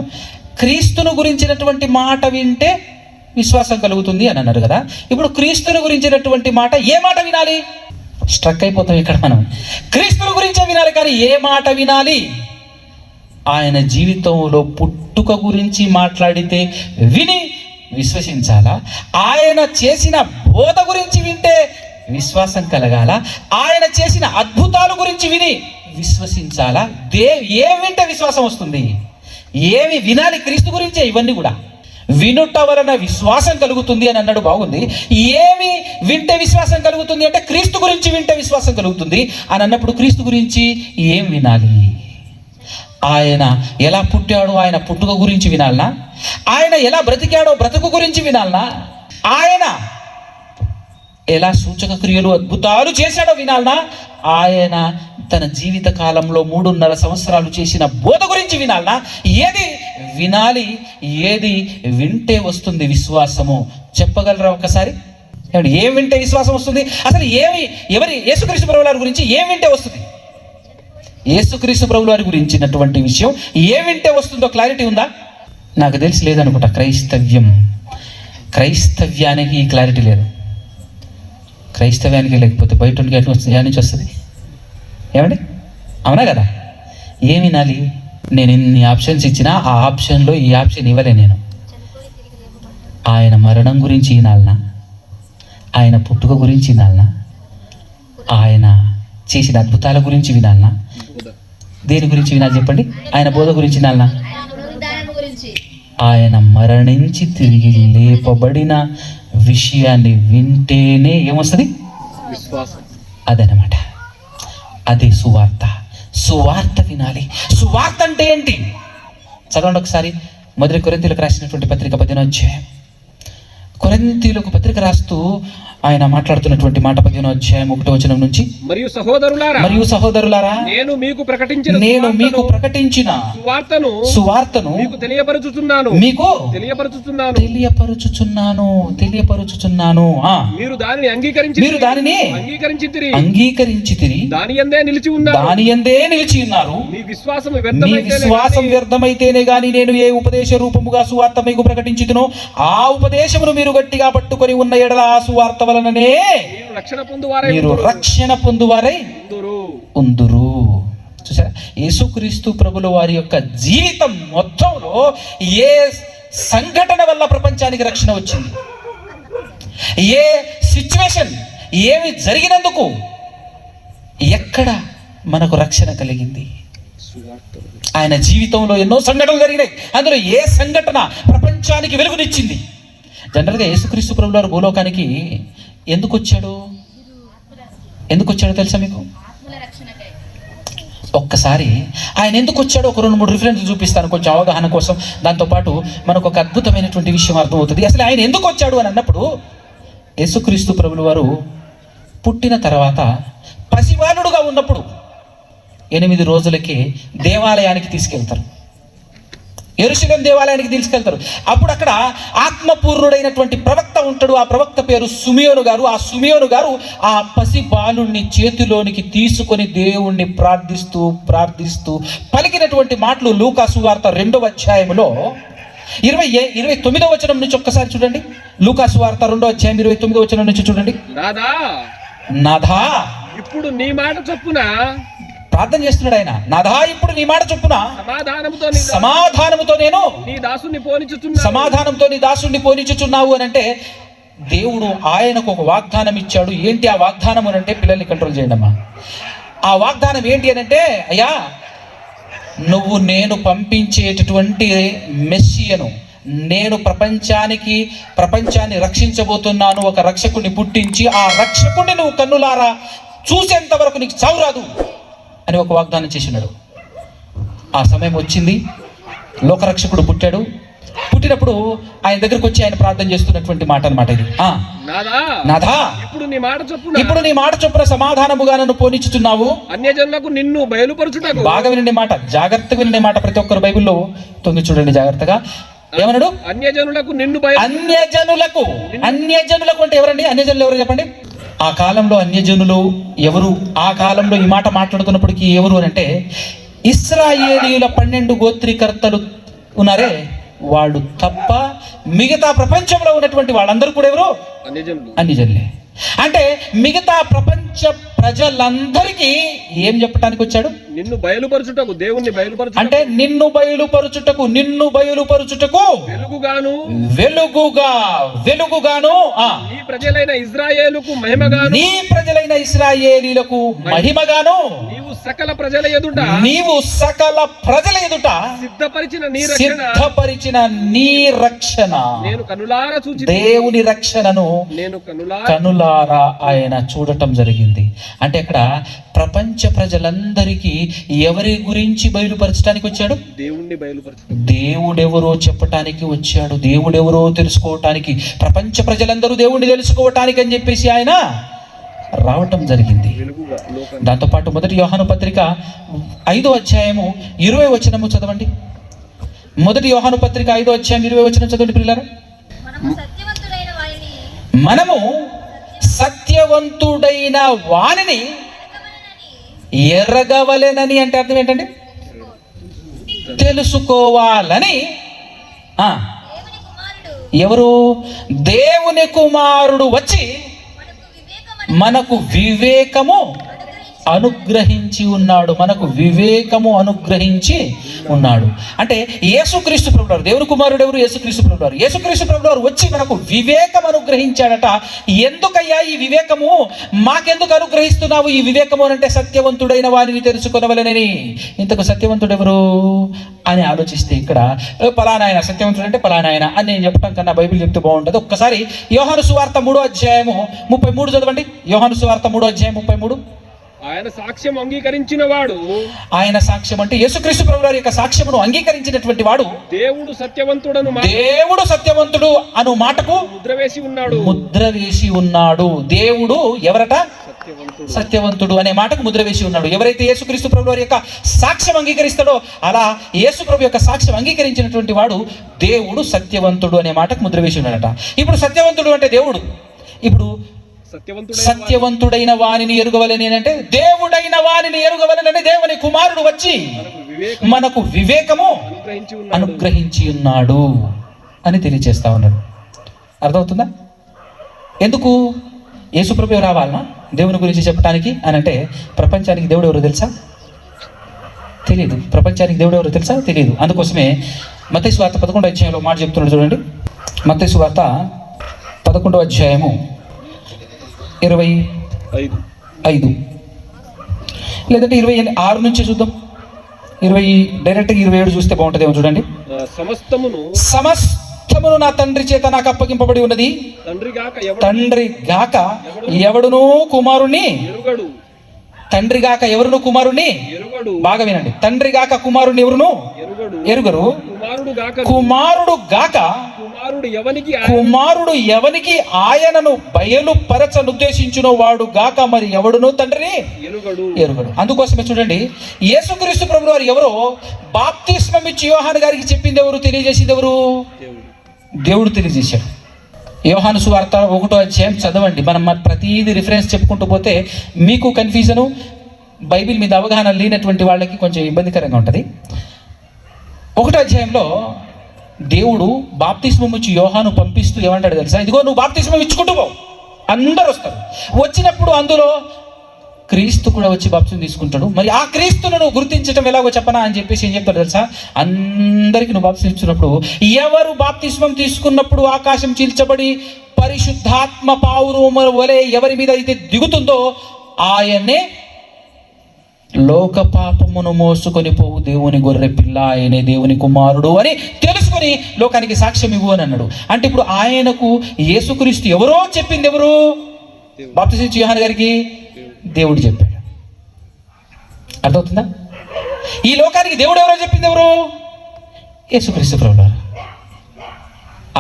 క్రీస్తును గురించినటువంటి మాట వింటే విశ్వాసం కలుగుతుంది అని అన్నారు కదా. ఇప్పుడు క్రీస్తును గురించినటువంటి మాట, ఏ మాట వినాలి? స్ట్రక్ అయిపోతాం ఇక్కడ మనం. క్రీస్తుని గురించే వినాలి, కానీ ఏ మాట వినాలి? ఆయన జీవితంలో పుట్టుక గురించి మాట్లాడితే విని విశ్వసించాలా? ఆయన చేసిన బోధ గురించి వింటే విశ్వాసం కలగాల? ఆయన చేసిన అద్భుతాల గురించి విని విశ్వసించాలా? ఏం వింటే విశ్వాసం వస్తుంది? ఏమి వినాలి? క్రీస్తు గురించే ఇవన్నీ కూడా. వినుట వలన విశ్వాసం కలుగుతుంది అని అన్నాడు, బాగుంది. ఏమి వింటే విశ్వాసం కలుగుతుంది అంటే క్రీస్తు గురించి వింటే విశ్వాసం కలుగుతుంది అని అన్నప్పుడు క్రీస్తు గురించి ఏం వినాలి? ఆయన ఎలా పుట్టాడో ఆయన పుట్టుక గురించి వినాలనా? ఆయన ఎలా బ్రతికాడో బ్రతుకు గురించి వినాలనా? ఆయన ఎలా సూచక క్రియలు అద్భుతాలు చేశాడో వినాలనా? ఆయన తన జీవిత కాలంలో 3.5 సంవత్సరాలు చేసిన బోధ గురించి వినాలనా? ఏది వినాలి? ఏది వింటే వస్తుంది విశ్వాసము? చెప్పగలరా ఒకసారి? ఏం వింటే విశ్వాసం వస్తుంది? అసలు యేసుక్రీస్తు ప్రభుల వారి గురించి ఏం వింటే వస్తుంది? యేసుక్రీస్తు ప్రభుల వారి గురించినటువంటి విషయం ఏం వింటే వస్తుందో క్లారిటీ ఉందా? నాకు తెలిసి లేదనుకుంటా. క్రైస్తవ్యానికి ఈ క్లారిటీ లేదు. క్రైస్తవ్యానికి లేకపోతే బయట నుంచి వస్తుంది ఏమండి? అవునా కదా? ఏం వినాలి? నేను ఇన్ని ఆప్షన్స్ ఇచ్చినా ఆ ఆప్షన్లో ఈ ఆప్షన్ ఇవ్వలే నేను. ఆయన మరణం గురించి వినాలనా? ఆయన పుట్టుక గురించి వినాలనా? ఆయన చేసిన అద్భుతాల గురించి వినాలనా? దేని గురించి వినాలి చెప్పండి? ఆయన బోధ గురించి వినాలనా? ఆయన మరణించి తిరిగి లేపబడిన విషయాన్ని వింటేనే ఏమొస్తుంది? విశ్వాసం. అదనమాట. అదే సువార్త వినాలి. సువార్త అంటే ఏంటి? చదవండి ఒకసారి. 1 కొరింథీయులకు రాసినటువంటి పత్రిక 15వ అధ్యాయం. కొరింథీయులకు పత్రిక రాస్తూ ఆయన మాట్లాడుతున్నటువంటి మాట 15వ అధ్యాయం 1వ వచనం నుంచి, మరియు సహోదరులారా నేను మీకు ప్రకటించిన సువార్తను మీకు తెలియపరచుచున్నాను. మీరు దానిని అంగీకరించితిరి, దాని యందే నిలిచి ఉన్నారు. మీ విశ్వాసం వ్యర్థమైతేనే గాని నేను ఏ ఉపదేశ రూపముగా సువార్త మీకు ప్రకటించితునో ఆ ఉపదేశమును మీరు గట్టిగా పట్టుకొని ఉన్న ఎడల ఆ సువార్త వలననే మీరు రక్షణ పొందువారై ఉందురు. చూసారా? యేసుక్రీస్తు ప్రభుల వారి యొక్క జీవితం మొత్తంలో ఏ సంఘటన వల్ల ప్రపంచానికి రక్షణ వచ్చింది? ఏ సిచ్యువేషన్, ఏమి జరిగినందుకు ఎక్కడ మనకు రక్షణ కలిగింది? ఆయన జీవితంలో ఎన్నో సంఘటనలు జరిగినాయి. అందులో ఏ సంఘటన ప్రపంచానికి వెలుగునిచ్చింది? జనరల్గా యేసుక్రీస్తు ప్రభుల వారు భూలోకానికి ఎందుకు వచ్చాడో తెలుసా మీకు? ఒక్కసారి ఆయన ఎందుకు వచ్చాడో ఒక 2-3 రిఫరెన్స్ చూపిస్తాను కొంచెం అవగాహన కోసం. దాంతోపాటు మనకు ఒక అద్భుతమైనటువంటి విషయం అర్థమవుతుంది. అసలు ఆయన ఎందుకు వచ్చాడు అని అన్నప్పుడు యేసుక్రీస్తు ప్రభుల వారు పుట్టిన తర్వాత పసిబాలుడుగా ఉన్నప్పుడు 8 రోజులకి దేవాలయానికి తీసుకెళ్తారు. యెరూషలేము దేవాలయానికి తీసుకెళ్తారు. అప్పుడు అక్కడ ఆత్మపూర్ణుడైనటువంటి ప్రవక్త ఉంటాడు. ఆ ప్రవక్త పేరు సుమియోను గారు. ఆ సుమియోను గారు ఆ పసి బాలుణ్ణి చేతిలోనికి తీసుకొని దేవుణ్ణి ప్రార్థిస్తూ ప్రార్థిస్తూ పలికినటువంటి మాటలు లూకా సువార్త 2వ అధ్యాయంలో 29వ వచనం నుంచి ఒక్కసారి చూడండి. లూకా సువార్త 2వ అధ్యాయం 29వ వచనం నుంచి చూడండి. నాథా ఇప్పుడు నీ మాట చొప్పున ప్రార్థన చేస్తున్నాడు ఆయన. నాథా ఇప్పుడు నీ మాట చొప్పున సమాధానముతో నేను నీ దాసుని పోనిచుచున్నా, సమాధానంతో నీ దాసుని పోనిచుచున్నావు అని అంటే దేవుడు ఆయనకు ఒక వాగ్దానం ఇచ్చాడు. ఏంటి ఆ వాగ్దానం అని అంటే, పిల్లల్ని కంట్రోల్ చేయండి అమ్మా. ఆ వాగ్దానం ఏంటి అని అంటే, అయ్యా నువ్వు నేను పంపించేటటువంటి మెస్సియను, నేను ప్రపంచాన్ని రక్షించబోతున్నాను, ఒక రక్షకుడిని పుట్టించి ఆ రక్షకుడిని నువ్వు కన్నులారా చూసేంత వరకు నీకు చావు రాదు అని ఒక వాగ్దానం చేసినాడు. ఆ సమయం వచ్చింది, లోకరక్షకుడు పుట్టాడు. పుట్టినప్పుడు ఆయన దగ్గరకు వచ్చి ఆయన ప్రార్థన చేస్తున్నటువంటి మాట అన్నమాట ఇది. నాథా ఇప్పుడు నీ మాట చొప్పున సమాధానముగా నన్ను పోనిచ్చుతున్నావు, అన్యజనులకు నిన్ను బయలుపరచుటకు. బాగా వినండి మాట, జాగ్రత్తగా వినండి మాట. ప్రతి ఒక్కరు బైబిల్లో తొంగి చూడండి జాగ్రత్తగా. ఏమన్నాడు? అన్యజనులకు అన్యజనులకు అంటే ఎవరండి? అన్యజనులు ఎవరు చెప్పండి? ఆ కాలంలో అన్యజనులు ఎవరు? ఆ కాలంలో ఈ మాట మాట్లాడుతున్నప్పటికీ ఎవరు అని అంటే, ఇశ్రాయేలీయుల 12 గోత్రీకర్తలు ఉన్నారే వాళ్ళు తప్ప మిగతా ప్రపంచంలో ఉన్నటువంటి వాళ్ళందరూ కూడా ఎవరు? అన్యజనులే. అంటే మిగతా ప్రపంచ ప్రజలందరికీ ఏం చెప్పడానికి వచ్చాడు? నిన్ను బయలుపరచుటకు, దేవుణ్ణి బయలుపరచు. అంటే నిన్ను బయలుపరచుటకు వెలుగుగాను నీ ప్రజలైన ఇశ్రాయేలుకు మహిమగాను, నీ ప్రజలైన ఇశ్రాయేలీలకు మహిమగాను, నీవు సకల ప్రజల ఎదుట సిద్ధపరిచిన నీ రక్షణ నేను కనులారా చూచి, దేవుని రక్షణను నేను కనులారా ఆయన చూడటం జరిగింది. అంటే అక్కడ ప్రపంచ ప్రజలందరికీ ఎవరి గురించి బయలుపరచడానికి వచ్చాడు? దేవుణ్ణి బయలుపరచు. దేవుడెవరో చెప్పటానికి వచ్చాడు, దేవుడెవరో తెలుసుకోవటానికి, ప్రపంచ ప్రజలందరూ దేవుణ్ణి తెలుసుకోవటానికి అని చెప్పేసి ఆయన రావటం జరిగింది. దాంతోపాటు 1 యోహాను పత్రిక 5వ అధ్యాయము 20వ వచనము చదవండి. 1 యోహాను పత్రిక 5వ అధ్యాయం 20వ వచనం చదవండి పిల్లలారా. మనము సత్యవంతుడైన వానిని ఎరగవలెనని అంటే అర్థం ఏంటండి? తెలుసుకోవాలని. ఎవరు? దేవుని కుమారుడు వచ్చి మనకు వివేకము అనుగ్రహించి ఉన్నాడు. అంటే యేసుక్రీస్తు ప్రభువారు, దేవుని కుమారుడు ఎవరు? యేసుక్రీస్తు ప్రభువారు వచ్చి మనకు వివేకం అనుగ్రహించాడట. ఎందుకయ్యా ఈ వివేకము మాకెందుకు అనుగ్రహిస్తున్నావు ఈ వివేకము అంటే, సత్యవంతుడైన వారిని తెలుసుకొనవలెనని. ఇంతకు సత్యవంతుడు ఎవరు అని ఆలోచిస్తే, ఇక్కడ పలానా ఆయన సత్యవంతుడు అంటే పలానా ఆయన అని నేను చెప్పడం కన్నా బైబిల్ చెప్తే బాగుంటుంది. ఒక్కసారి యోహాను సువార్త 3వ అధ్యాయము 33 చదవండి. యోహాను సువార్త 3వ అధ్యాయం 33. ఆయన సాక్ష్యం అంగీకరించిన వాడు, ఆయన సాక్ష్యం అంటే యేసుక్రీస్తు ప్రభువారి యొక్క సాక్ష్యమును అంగీకరించినటువంటి వాడు, దేవుడు సత్యవంతుడు అను మాటకు ముద్ర వేసి ఉన్నాడు. దేవుడు ఎవరట? సత్యవంతుడు అనే మాటకు ముద్ర వేసి ఉన్నాడు. ఎవరైతే యేసుక్రీస్తు ప్రభువారి యొక్క సాక్ష్యం అంగీకరిస్తాడో, అలా యేసు ప్రభు యొక్క సాక్ష్యం అంగీకరించినటువంటి వాడు దేవుడు సత్యవంతుడు అనే మాటకు ముద్ర వేసి ఉన్నాడట. ఇప్పుడు సత్యవంతుడు అంటే దేవుడు. ఇప్పుడు సత్యవంతుడైన వానిని ఎరుగవలని అంటే, దేవుడైన వానిని ఎరుగవలనని దేవుని కుమారుడు వచ్చి మనకు వివేకము అనుగ్రహించి ఉన్నాడు అని తెలియజేస్తా ఉన్నాడు. అర్థమవుతుందా? ఎందుకు యేసుప్రభు రావాలనా దేవుని గురించి చెప్పడానికి అని అంటే, ప్రపంచానికి దేవుడు ఎవరో తెలుసా? తెలియదు. తెలియదు. అందుకోసమే మత్తయి సువార్త 11వ అధ్యాయంలో మాట చెప్తున్నాడు చూడండి. మత్తయి సువార్త 11వ అధ్యాయము 25 లేదంటే 26 నుంచి చూద్దాం. 27 చూస్తే బాగుంటుందేమో చూడండి. సమస్తమును నా తండ్రి చేత నాకు అప్పగింపబడి ఉన్నది, తండ్రి గాక ఎవడునూ కుమారుణ్ణి బాగా వినండి. తండ్రి గాక కుమారుని ఎవరును ఎరుగరు, కుమారుడు గాక కుమారుడు ఎవనికి ఆయనను బయలుపరచనుద్దేశించిన వాడు గాక మరి ఎవడును తండ్రిని ఎరుగడు. అందుకోసమే చూడండి, యేసుక్రీస్తు ప్రభువు వారు ఎవరో బాప్తిస్మం ఇచ్చి యోహాను గారికి చెప్పింది ఎవరు, తెలియజేసింది ఎవరు? దేవుడు తెలియజేశాడు. యోహాను సువార్త 1వ అధ్యాయం చదవండి. మనం ప్రతిదీ రిఫరెన్స్ చెప్పుకుంటూ పోతే మీకు కన్ఫ్యూజను, బైబిల్ మీద అవగాహన లేనటువంటి వాళ్ళకి కొంచెం ఇబ్బందికరంగా ఉంటుంది. 1వ అధ్యాయంలో దేవుడు బాప్తిస్మం ఇచ్చి యోహాను పంపిస్తూ ఏమంటాడు తెలుసా? ఇదిగో నువ్వు బాప్తిస్మం ఇచ్చుకుంటూ పో, అందరూ వస్తారు. వచ్చినప్పుడు అందులో క్రీస్తు కూడా వచ్చి బాప్తిస్మం తీసుకుంటాడు. మరి ఆ క్రీస్తును నువ్వు గుర్తించడం ఎలాగో చెప్పనా అని చెప్పేసి ఏం చెప్తాడు తెలుసా? అందరికీ నువ్వు బాప్తిస్మం ఇచ్చినప్పుడు ఎవరు బాప్తిస్మం తీసుకున్నప్పుడు ఆకాశం చీల్చబడి పరిశుద్ధాత్మ పావురూమ వలె ఎవరి మీద అయితే దిగుతుందో ఆయనే లోక పాపమును మోసుకొని పోవు దేవుని గొర్రె పిల్ల, ఆయనే దేవుని కుమారుడు అని తెలుసుకొని లోకానికి సాక్ష్యం ఇవ్వు అని అన్నాడు. అంటే ఇప్పుడు ఆయనకు యేసుక్రీస్తు ఎవరో చెప్పింది ఎవరు? బాప్తిస్మం ఇచ్చి యోహాను గారికి దేవుడు చెప్పాడు. అర్థమవుతుందా? ఈ లోకానికి దేవుడు ఎవరో చెప్పింది ఎవరు? యేసుక్రీస్తు ప్రభువు.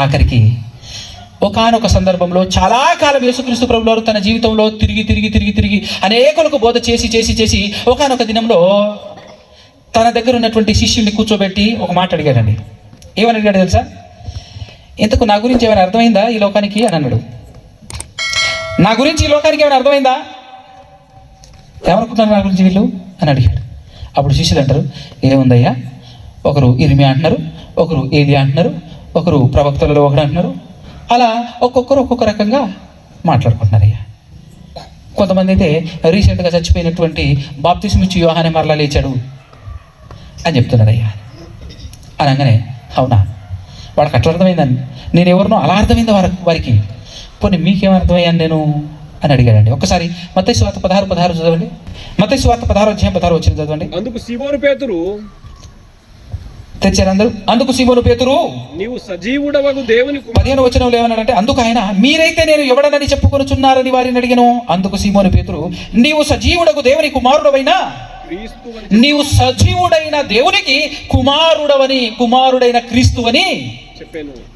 ఆఖరికి ఒకానొక సందర్భంలో చాలా కాలం యేసుక్రీస్తు ప్రభువు తన జీవితంలో తిరిగి అనేకులకు బోధ చేసి ఒకానొక దినంలో తన దగ్గర ఉన్నటువంటి శిష్యుల్ని కూర్చోబెట్టి ఒక మాట అడిగాడండి. ఏమని అడిగాడు తెలుసా? ఇంతకు నా గురించి ఏమైనా అర్థమైందా ఈ లోకానికి అని అన్నాడు. నా గురించి ఈ లోకానికి ఏమైనా అర్థమైందా? ఏమనుకుంటున్నారు నా గురించి వీళ్ళు అని అడిగాడు. అప్పుడు శిష్యులు అంటారు, ఏముందయ్యా, ఒకరు ఇర్మియా అంటున్నారు, ఒకరు ఏలియా అంటున్నారు, ఒకరు ప్రవక్తలలో ఒకడు అంటున్నారు. అలా ఒక్కొక్కరు ఒక్కొక్క రకంగా మాట్లాడుకుంటున్నారయ్యా. కొంతమంది అయితే రీసెంట్గా చచ్చిపోయినటువంటి బాప్తిస్మం ఇచ్చి యోహానే మరలా లేచాడు అని చెప్తున్నారయ్యా. అనగానే అవునా, వాడికి అట్లా అర్థమైందని, నేను ఎవరినో అలా అర్థమైందా వారికి? పోనీ మీకేమర్థమయ్యాను నేను అని అడిగాడండి. ఒక్కసారి మత్తయి సువార్త 16 చదవండి. మత్తయి సువార్త 16 అధ్యాయం 16 వచ్చిన చదవండి. అందుకు సీమోను పేతురు తెచ్చారు అందరూ. అందుకు సీమోను పేతురు, నీవు సజీవుడవగు దేవుని 15వ వచనంలో ఏమన్నాడంటే, అందుకు ఆయన మీరైతే నేను ఎవడనని చెప్పుకొనుచున్నారని వారిని అడిగాను. అందుకు సీమోను పేతురు, నీవు సజీవుడగు దేవుని కుమారుడవైనా, నీవు సజీవుడైన దేవునికి కుమారుడైన క్రీస్తు అని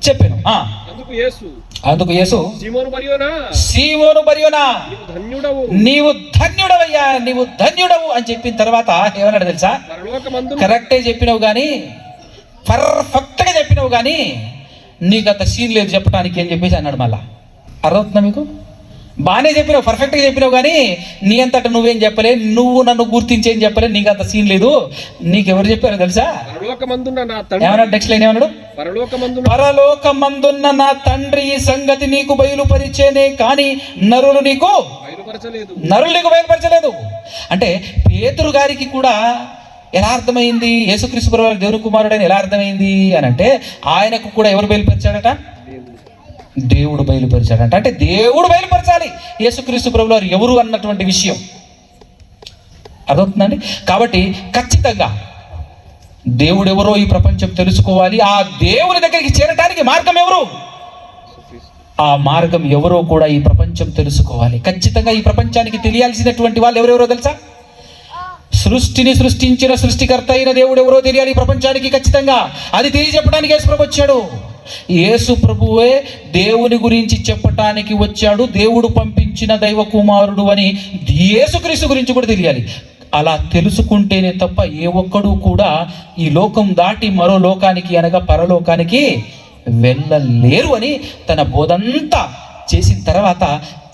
చెప్పాను. అందుకు యేసు సీమోను బర్యోనా నీవు ధన్యుడవయ్యా, నీవు ధన్యుడవు అని చెప్పిన తర్వాత ఏమన్నాడు తెలుసా? కరెక్టే చెప్పినావు కానీ, పర్ఫెక్ట్గా చెప్పినావు కానీ నీకు అంత సీన్ లేదు చెప్పడానికి అని చెప్పేసి అన్నాడు. మళ్ళా అర్థవుతుందా మీకు? బాగానే చెప్పినావు, పర్ఫెక్ట్గా చెప్పినావు కానీ నీ అంతటా నువ్వేం చెప్పలే, నువ్వు నన్ను గుర్తించేం చెప్పలే, నీకు అంత సీన్ లేదు. నీకెవరు చెప్పారో తెలుసా? ఏమన్నాడు నెక్స్ట్ లైన్? ఏమన్నాడు? పరలోకమందున్న నా తండ్రి ఈ సంగతి నీకు బయలుపరిచేనే కానీ నరులు నీకు బయలుపరచలేదు. అంటే పేతురు గారికి కూడా ఎలా అర్థమైంది యేసుక్రీస్తు ప్రభువు దేవుని కుమారుడని ఎలా అర్థమైంది అని అంటే, ఆయనకు కూడా ఎవరు బయలుపరిచాడట? దేవుడు బయలుపరిచాడంట. అంటే దేవుడు బయలుపరచాలి యేసుక్రీస్తు ప్రభువు ఎవరు అన్నటువంటి విషయం. అర్థమవుతుందండి? కాబట్టి ఖచ్చితంగా దేవుడు ఎవరో ఈ ప్రపంచం తెలుసుకోవాలి. ఆ దేవుని దగ్గరికి చేరడానికి మార్గం ఎవరు? ఆ మార్గం ఎవరో కూడా ఈ ప్రపంచం తెలుసుకోవాలి. ఖచ్చితంగా ఈ ప్రపంచానికి తెలియాల్సినటువంటి వాళ్ళు ఎవరెవరో తెలుసా? సృష్టిని సృష్టించిన సృష్టికర్త అయిన దేవుడు ఎవరో తెలియాలి ఈ ప్రపంచానికి ఖచ్చితంగా. అది తెలియజెప్పడానికి యేసు ప్రభు వచ్చాడు. యేసు ప్రభువే దేవుని గురించి చెప్పటానికి వచ్చాడు. దేవుడు పంపించిన దైవ కుమారుడు అని యేసుక్రీస్తు గురించి కూడా తెలియాలి. అలా తెలుసుకుంటేనే తప్ప ఏ ఒక్కడు కూడా ఈ లోకం దాటి మరో లోకానికి అనగా పరలోకానికి వెళ్ళలేరు అని తన బోధంతా చేసిన తర్వాత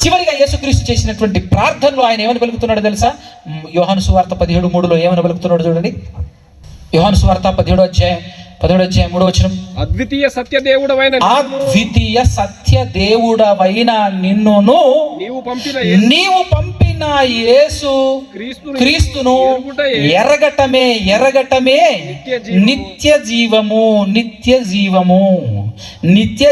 చివరిగా యేసుక్రీస్తు చేసినటువంటి ప్రార్థనలో ఆయన ఏమని పలుకుతున్నాడో తెలుసా? యోహాను సువార్త 17:3 ఏమని పలుకుతున్నాడో చూడండి. యోహాను సువార్త 17వ అధ్యాయం 3వ వచనం, అద్వితీయ సత్య దేవుడవైన నిన్నును నీవు పంపిన యేసు క్రీస్తును ఎరగటమే నిత్య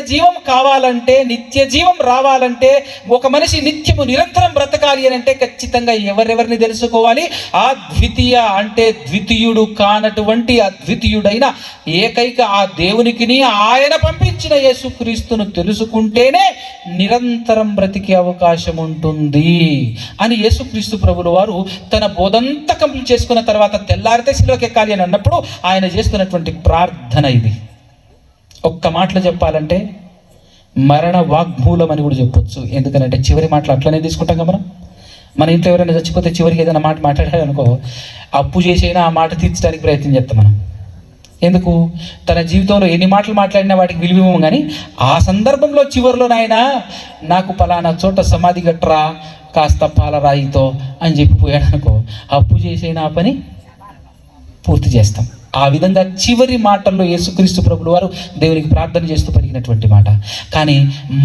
జీవం కావాలంటే, నిత్య జీవం రావాలంటే, ఒక మనిషి నిత్యము నిరంతరం బ్రతకాలి అని అంటే ఖచ్చితంగా ఎవరెవరిని తెలుసుకోవాలి? అద్వితీయ అంటే ద్వితీయుడు కానటువంటి అద్వితీయుడైన ఏకైక ఆ దేవునికిని ఆయన పంపించిన యేసుక్రీస్తును తెలుసుకుంటేనే నిరంతరం బ్రతికే అవకాశం ఉంటుంది అని యేసుక్రీస్తు ప్రభువుల వారు తన బోధంతా కంప్లీట్ చేసుకున్న తర్వాత తెల్లారితే శిలువకి ఎక్కాలి అని అన్నప్పుడు ఆయన చేస్తున్నటువంటి ప్రార్థన ఇది. ఒక్క మాటలో చెప్పాలంటే మరణ వాగ్మూలం అని కూడా చెప్పొచ్చు. ఎందుకంటే చివరి మాటలు అట్లనే తీసుకుంటాం కదా మనం. మన ఇంట్లో ఎవరైనా చచ్చిపోతే చివరికి ఏదైనా మాట మాట్లాడాలనుకో, అప్పు చేసైనా ఆ మాట తీర్చడానికి ప్రయత్నం చేస్తాం మనం. ఎందుకు? తన జీవితంలో ఎన్ని మాటలు మాట్లాడినా వాటికి విలువివ్వము, కానీ ఆ సందర్భంలో చివరిలో నాయన నాకు పలానా చోట సమాధి గట్రా కాస్త పాలరాయితో అని చెప్పిపోయాడు అనుకో, అప్పు చేసైనా ఆ పని పూర్తి చేస్తాం. ఆ విధంగా చివరి మాటల్లో యేసుక్రీస్తు ప్రభులు వారు దేవునికి ప్రార్థన చేస్తూ పలికినటువంటి మాట. కానీ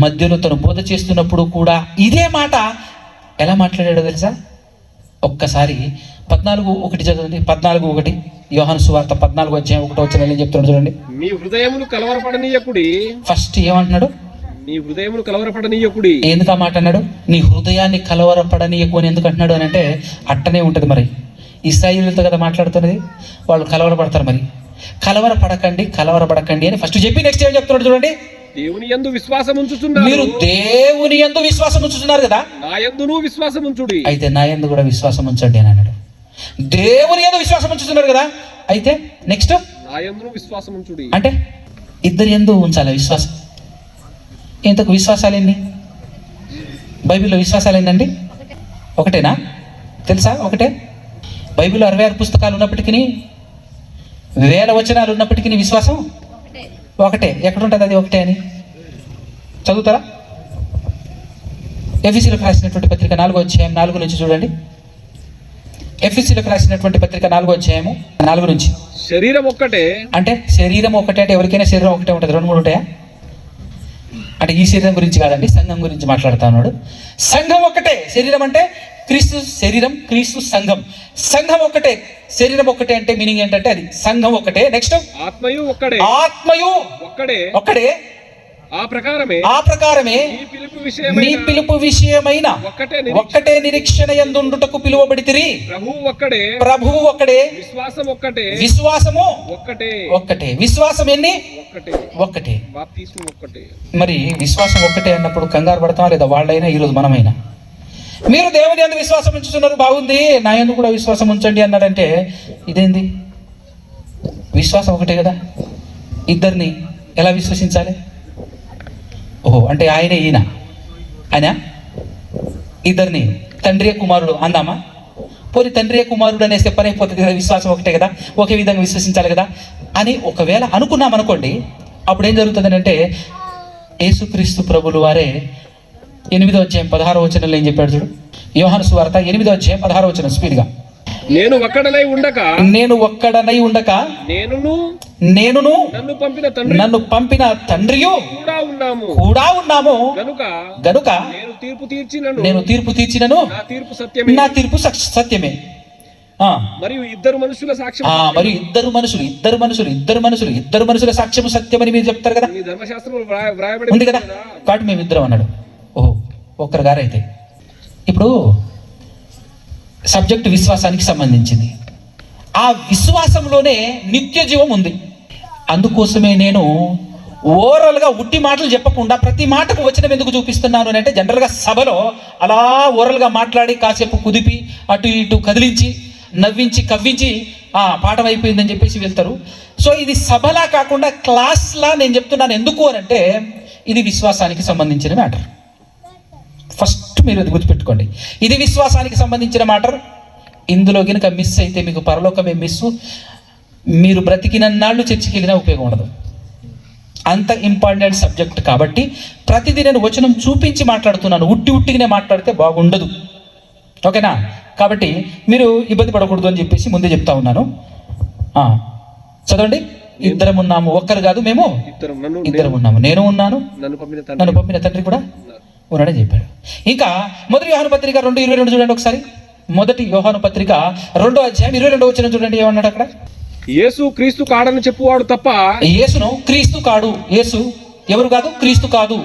మధ్యలో తను బోధ చేస్తున్నప్పుడు కూడా ఇదే మాట ఎలా మాట్లాడాడో తెలుసా? ఒక్కసారి 14:1 చదవండి. 14:1 యోహాను సువార్త 14:1 ఏం చెప్తున్నాడు చూడండి. మీ హృదయమును కలవరపడనీయకుడి. ఫస్ట్ ఏమంటున్నాడు? నీ హృదయమును కలవరపడనీయకుడి. ఎందుకు ఆ మాట అన్నాడు? నీ హృదయాన్ని కలవరపడనీయకు అని ఎందుకు అంటున్నాడు అని అంటే, అట్టనే ఉంటుంది మరి. ఇశ్రాయేలుతో కదా మాట్లాడుతున్నది, వాళ్ళు కలవరపడతారు. మరి కలవరపడకండి అని ఫస్ట్ చెప్పి నెక్స్ట్ ఏం చెప్తున్నాడు చూడండి. దేవుని యందు విశ్వాసం ఉంచుచున్నారు. మీరు దేవుని యందు విశ్వాసం ఉంచుతున్నారు కదా, నా యందును విశ్వాసం ఉంచుడి. అయితే నా యందు కూడా విశ్వాసం ఉంచండి అని అన్నాడు. దేవుని యందు విశ్వాసం ఉంచుతున్నారు కదా, అయితే నెక్స్ట్ నా యందును విశ్వాసం ఉంచుడి. అంటే ఇద్దరి యందు ఉంచాలి విశ్వాసం. ఇంతకు విశ్వాసాలు ఎన్ని? బైబిల్లో విశ్వాసాలు ఏంటండి? ఒకటేనా? తెలుసా? ఒకటే. బైబిల్లో 66 పుస్తకాలు ఉన్నప్పటికీ, 1000 వచనాలు ఉన్నప్పటికీ విశ్వాసం ఒకటే. ఎక్కడుంటుంది అది ఒకటే అని? చదువుతారా? ఎఫెసీయులకు రాసినటువంటి పత్రిక 4వ అధ్యాయం 4 నుంచి చూడండి. ఎఫెసీయులకు రాసినటువంటి పత్రిక 4వ అధ్యాయము 4 నుంచి. శరీరం ఒక్కటే. అంటే శరీరం ఒకటే అంటే ఎవరికైనా శరీరం ఒకటే ఉంటుంది, 2-3 ఉంటాయా? అంటే ఈ శరీరం గురించి కాదండి, సంఘం గురించి మాట్లాడుతా ఉన్నాడు. సంఘం ఒక్కటే. శరీరం అంటే క్రీస్తు శరీరం, క్రీస్తు సంఘం. సంఘం ఒకటే, శరీరం ఒకటే అంటే మీనింగ్ ఏంటంటే అది సంఘం ఒకటే. నెక్స్ట్ ఆత్మయు ఒక్కడే. ఆత్మయు ఒక్కడే. ఆ ప్రకారమే మీ పిలుపు విషయమైన ఒక్కటే నిరీక్షణ యందుండుటకు పిలువబడితిరి. ప్రభువు ఒక్కడే. విశ్వాసము ఒక్కటే. విశ్వాసం ఎన్ని? ఒక్కటే. మరి విశ్వాసం ఒక్కటే అన్నప్పుడు కంగారు పడతాం లేదా? వాళ్ళైనా ఈరోజు మనమైనా. మీరు దేవుని యందు విశ్వాసం ఉంచుతున్నారు, బాగుంది, నా యందు కూడా విశ్వాసం ఉంచండి అన్నాడంటే ఇదేంది? విశ్వాసం ఒకటే కదా, ఇద్దరిని ఎలా విశ్వసించాలి? ఓహో, అంటే ఆయనే ఈయన, ఆయన ఇద్దరిని తండ్రి కుమారుడు అందామా? పోనీ తండ్రి కుమారుడు అనేస్తే పని అయిపోతుంది కదా, విశ్వాసం ఒకటే కదా, ఒకే విధంగా విశ్వసించాలి కదా అని ఒకవేళ అనుకున్నాం అనుకోండి, అప్పుడు ఏం జరుగుతుంది అంటే యేసుక్రీస్తు ప్రభులు వారే 8వ అధ్యాయం 16వ వచనంలో ఏం చెప్పాడు చూడు. యోహాను సువార్త 8వ అధ్యాయం 16వ వచనం స్పీడ్గా. నేను ఒక్కడనై ఉండక నేనును నన్ను పంపిన తండ్రియు కూడా ఉన్నాము గనుక నేను తీర్పు తీర్చినను నా తీర్పు సత్యమే. మరియు ఇద్దరు మనుషుల సాక్ష్యము సత్యమని మీరు చెప్తారు కదా, ఉంది కదా, కాబట్టి మేము ఇద్దరం అన్నాడు. ఓహో, ఒక్కరు గారైతే. ఇప్పుడు సబ్జెక్టు విశ్వాసానికి సంబంధించింది. ఆ విశ్వాసంలోనే నిత్య జీవం ఉంది. అందుకోసమే నేను ఓరల్గా ఉట్టి మాటలు చెప్పకుండా ప్రతి మాటకు వచనం ఎందుకు చూపిస్తున్నాను అని అంటే, జనరల్గా సభలో అలా ఓరల్గా మాట్లాడి కాసేపు కుదిపి అటు ఇటు కదిలించి నవ్వించి కవ్వించి పాఠం అయిపోయిందని చెప్పేసి వెళ్తారు. సో ఇది సభలా కాకుండా క్లాస్లా నేను చెప్తున్నాను. ఎందుకు అని అంటే ఇది విశ్వాసానికి సంబంధించిన మ్యాటర్. ఫస్ట్ మీరు అది గుర్తుపెట్టుకోండి, ఇది విశ్వాసానికి సంబంధించిన మ్యాటర్. ఇందులో కనుక మిస్ అయితే మీకు పరలోకమే మిస్సు. మీరు బ్రతికినన్నాళ్ళు చర్చికి వెళ్ళినా ఉపయోగం ఉండదు. అంత ఇంపార్టెంట్ సబ్జెక్ట్ కాబట్టి ప్రతిదీ నేను వచనం చూపించి మాట్లాడుతున్నాను. ఉట్టిగానే మాట్లాడితే బాగుండదు, ఓకేనా? కాబట్టి మీరు ఇబ్బంది పడకూడదు అని చెప్పేసి ముందే చెప్తా ఉన్నాను. చదవండి. ఇద్దరం ఉన్నాము, ఒక్కరు కాదు, మేము ఇద్దరం ఉన్నాము. నేను ఉన్నాను, నన్ను పంపిన తండ్రి కూడా ఉన్నాడని చెప్పాడు. ఇంకా మొదటి యోహాను పత్రిక 2:22 చూడండి ఒకసారి. మొదటి యోహాను పత్రిక 2వ అధ్యాయం 22వ వచనం చూడండి. ఏమన్నాడు అక్కడ? యేసు క్రీస్తు కాడని చెప్పువాడు తప్ప, యేసును క్రీస్తు కాడు, యేసు ఎవరు కాదు, క్రీస్తు కాదు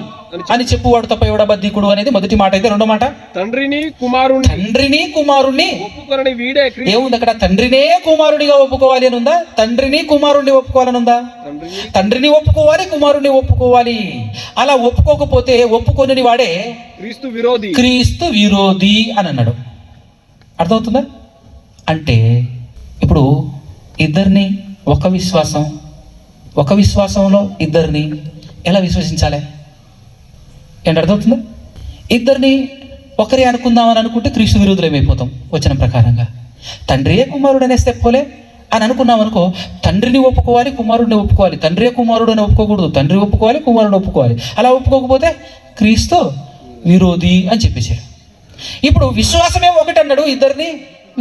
అని చెప్పువాడు తప్ప ఎవడ బద్ధికుడు అనేది మొదటి మాట. అయితే రెండో మాట, తండ్రిని కుమారుణ్ణి ఒప్పుకొనని వీడే. ఏముంది అక్కడ? తండ్రినే కుమారుడిగా ఒప్పుకోవాలి అని ఉందా? తండ్రిని కుమారుణ్ణి ఒప్పుకోవాలని ఉందా? తండ్రిని ఒప్పుకోవాలి, కుమారుణ్ణి ఒప్పుకోవాలి. అలా ఒప్పుకోకపోతే ఒప్పుకొని వాడే క్రీస్తు విరోధి అని అన్నాడు. అర్థమవుతుందా? అంటే ఇప్పుడు ఇద్దరిని ఒక విశ్వాసంలో ఇద్దరిని ఎలా విశ్వసించాలి? ఏంటి అర్థమవుతుందా? ఇద్దరిని ఒకరే అనుకుందామని అనుకుంటే క్రీస్తు విరోధులమైపోతాం వచనం ప్రకారంగా. తండ్రియే కుమారుడు అనేస్తే పోలే అని అనుకున్నాం అనుకో, తండ్రిని ఒప్పుకోవాలి, కుమారుడిని ఒప్పుకోవాలి. తండ్రియే కుమారుడు అని ఒప్పుకోకూడదు, తండ్రి ఒప్పుకోవాలి, కుమారుడు ఒప్పుకోవాలి. అలా ఒప్పుకోకపోతే క్రీస్తు విరోధి అని చెప్పేశారు. ఇప్పుడు విశ్వాసమే ఒకటి అన్నాడు, ఇద్దరిని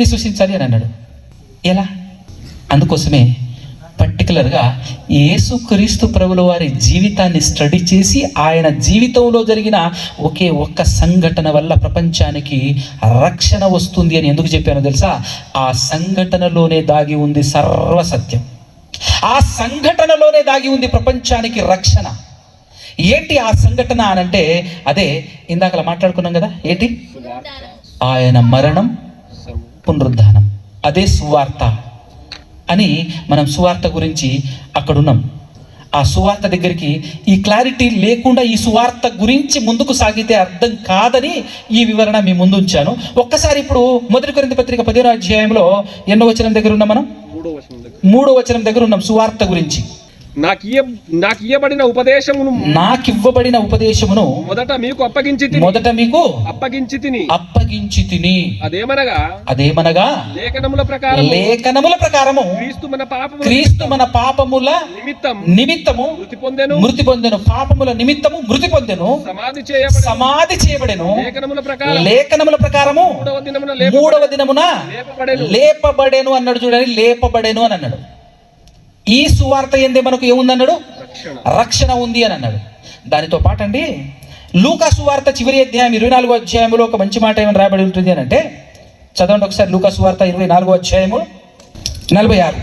విశ్వసించాలి అని అన్నాడు. ఎలా? అందుకోసమే పర్టికులర్గా యేసుక్రీస్తు ప్రభుల వారి జీవితాన్ని స్టడీ చేసి ఆయన జీవితంలో జరిగిన ఒకే ఒక్క సంఘటన వల్ల ప్రపంచానికి రక్షణ వస్తుంది అని ఎందుకు చెప్పానో తెలుసా? ఆ సంఘటనలోనే దాగి ఉంది సర్వసత్యం. ఆ సంఘటనలోనే దాగి ఉంది ప్రపంచానికి రక్షణ. ఏంటి ఆ సంఘటన అనంటే అదే ఇందాక మాట్లాడుకున్నాం కదా, ఏంటి? ఆయన మరణం, పునరుద్ధానం. అదే సువార్త అని మనం సువార్త గురించి అక్కడున్నాం. ఆ సువార్త దగ్గరికి ఈ క్లారిటీ లేకుండా ఈ సువార్త గురించి ముందుకు సాగితే అర్థం కాదని ఈ వివరణ మీ ముందు ఉంచాను. ఒక్కసారి ఇప్పుడు 1 కొరింథీ పత్రిక 15వ అధ్యాయంలో ఎన్నో వచనం దగ్గర ఉన్నాం మనం? 3వ వచనం దగ్గర ఉన్నాం. సువార్త గురించి నాకివ్వబడిన ఉపదేశమును మొదట మీకు అప్పగించి తిని అదేమనగా లేఖనముల ప్రకారము క్రీస్తు మన పాపముల నిమిత్తము మృతి పొందెను, పాపముల నిమిత్తము మృతి పొందెను, సమాధి చేయబడెను, లేఖనముల ప్రకారము 3వ దినమున లేపబడెను అన్నాడు. చూడండి, లేపబడెను అని అన్నాడు. ఈ సువార్త ఏందే మనకు ఏముందన్నాడు? రక్షణ ఉంది అని అన్నాడు. దానితో పాటు అండి లూకా సువార్త చివరి అధ్యాయం 24వ అధ్యాయంలో ఒక మంచి మాట ఏమైనా రాయబడి ఉంటుంది అని అంటే, చదవండి ఒకసారి. లూకా సువార్త 24వ అధ్యాయము 46.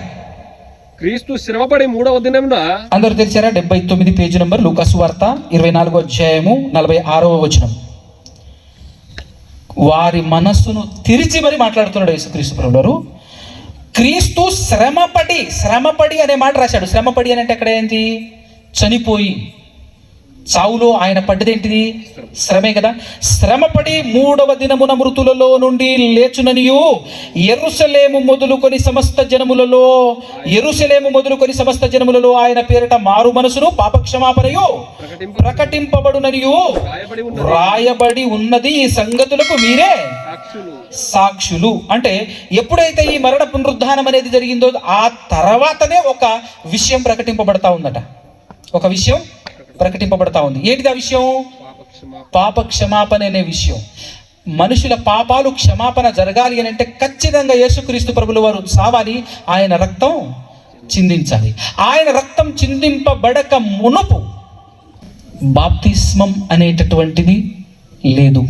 క్రీస్తు శ్రమపడి 3వ దినమున, అందరూ తెలిసారా? 79 పేజీ నంబర్, లూకా సువార్త 24వ అధ్యాయము 46వ వచనం. వారి మనస్సును తెరిచి మరి మాట్లాడుతున్నాడు యేసుక్రీస్తు ప్రభువారు. క్రీస్తు శ్రమపడి అనే మాట రాశాడు. శ్రమపడి అని అంటే అక్కడ ఏంటి? చనిపోయి, చావులో ఆయన పడ్డదేంటిది? శ్రమే కదా. శ్రమపడి 3వ దినమున మృతులలో నుండి లేచుననియు యెరూషలేము మొదలుకొని సమస్త జనములలో ఆయన పేరిట మారు మనసును పాపక్షమాపణయు ప్రకటింపబడుననియు రాయబడి ఉన్నది. ఈ సంగతులకు మీరే సాక్షులు. అంటే ఎప్పుడైతే ఈ మరణ పునరుద్ధానం అనేది జరిగిందో ఆ తర్వాతనే ఒక విషయం ప్రకటింపబడతా ఉందట. ఒక విషయం ప్రకటింపబడతా ఉంది. ఏంటిది ఆ విషయం? పాప క్షమాపణ అనే విషయం. మనుషుల పాపాలు క్షమాపణ జరగాలి అని అంటే ఖచ్చితంగా యేసుక్రీస్తు ప్రభుల వారు సావాలి, ఆయన రక్తం చిందించాలి. ఆయన రక్తం చిందింపబడక మునుపు బాప్తిస్మం అనేటటువంటిది లేదు.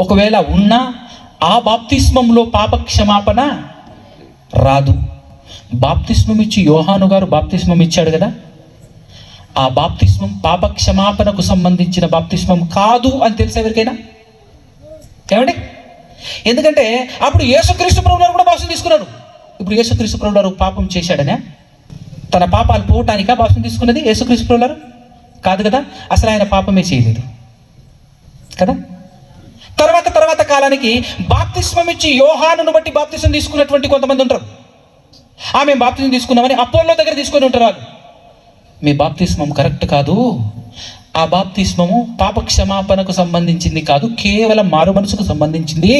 ఒకవేళ ఉన్నా ఆ బాప్తిస్మంలో పాప క్షమాపణ రాదు. బాప్తిస్మం ఇచ్చి యోహాను గారు బాప్తిస్మం ఇచ్చాడు కదా, ఆ బాప్తిస్మం పాప క్షమాపణకు సంబంధించిన బాప్తిస్మం కాదు అని తెలిసి ఎవరికైనా? ఏమండి? ఎందుకంటే అప్పుడు యేసుక్రీస్తు ప్రభువారు కూడా బాప్తిస్మం తీసుకున్నాడు. ఇప్పుడు యేసుక్రీస్తు ప్రభువారు పాపం చేశాడనే తన పాపాలు పోవటానికా బాప్తిస్మం తీసుకున్నది? యేసుక్రీస్తు ప్రభువారు కాదు కదా. అసలు ఆయన పాపమే చేయలేదు కదా. తర్వాత కాలానికి బాప్తిస్మం ఇచ్చి యోహానును బట్టి బాప్తిస్మం తీసుకున్నటువంటి కొంతమంది ఉంటారు. మేము బాప్తిస్మం తీసుకున్నామని అపోల్లో దగ్గర తీసుకొని ఉంటారు. వాళ్ళు, మీ బాప్తిస్మం కరెక్ట్ కాదు, ఆ బాప్తిస్మము పాప క్షమాపణకు సంబంధించింది కాదు, కేవలం మారు మనసుకు సంబంధించింది,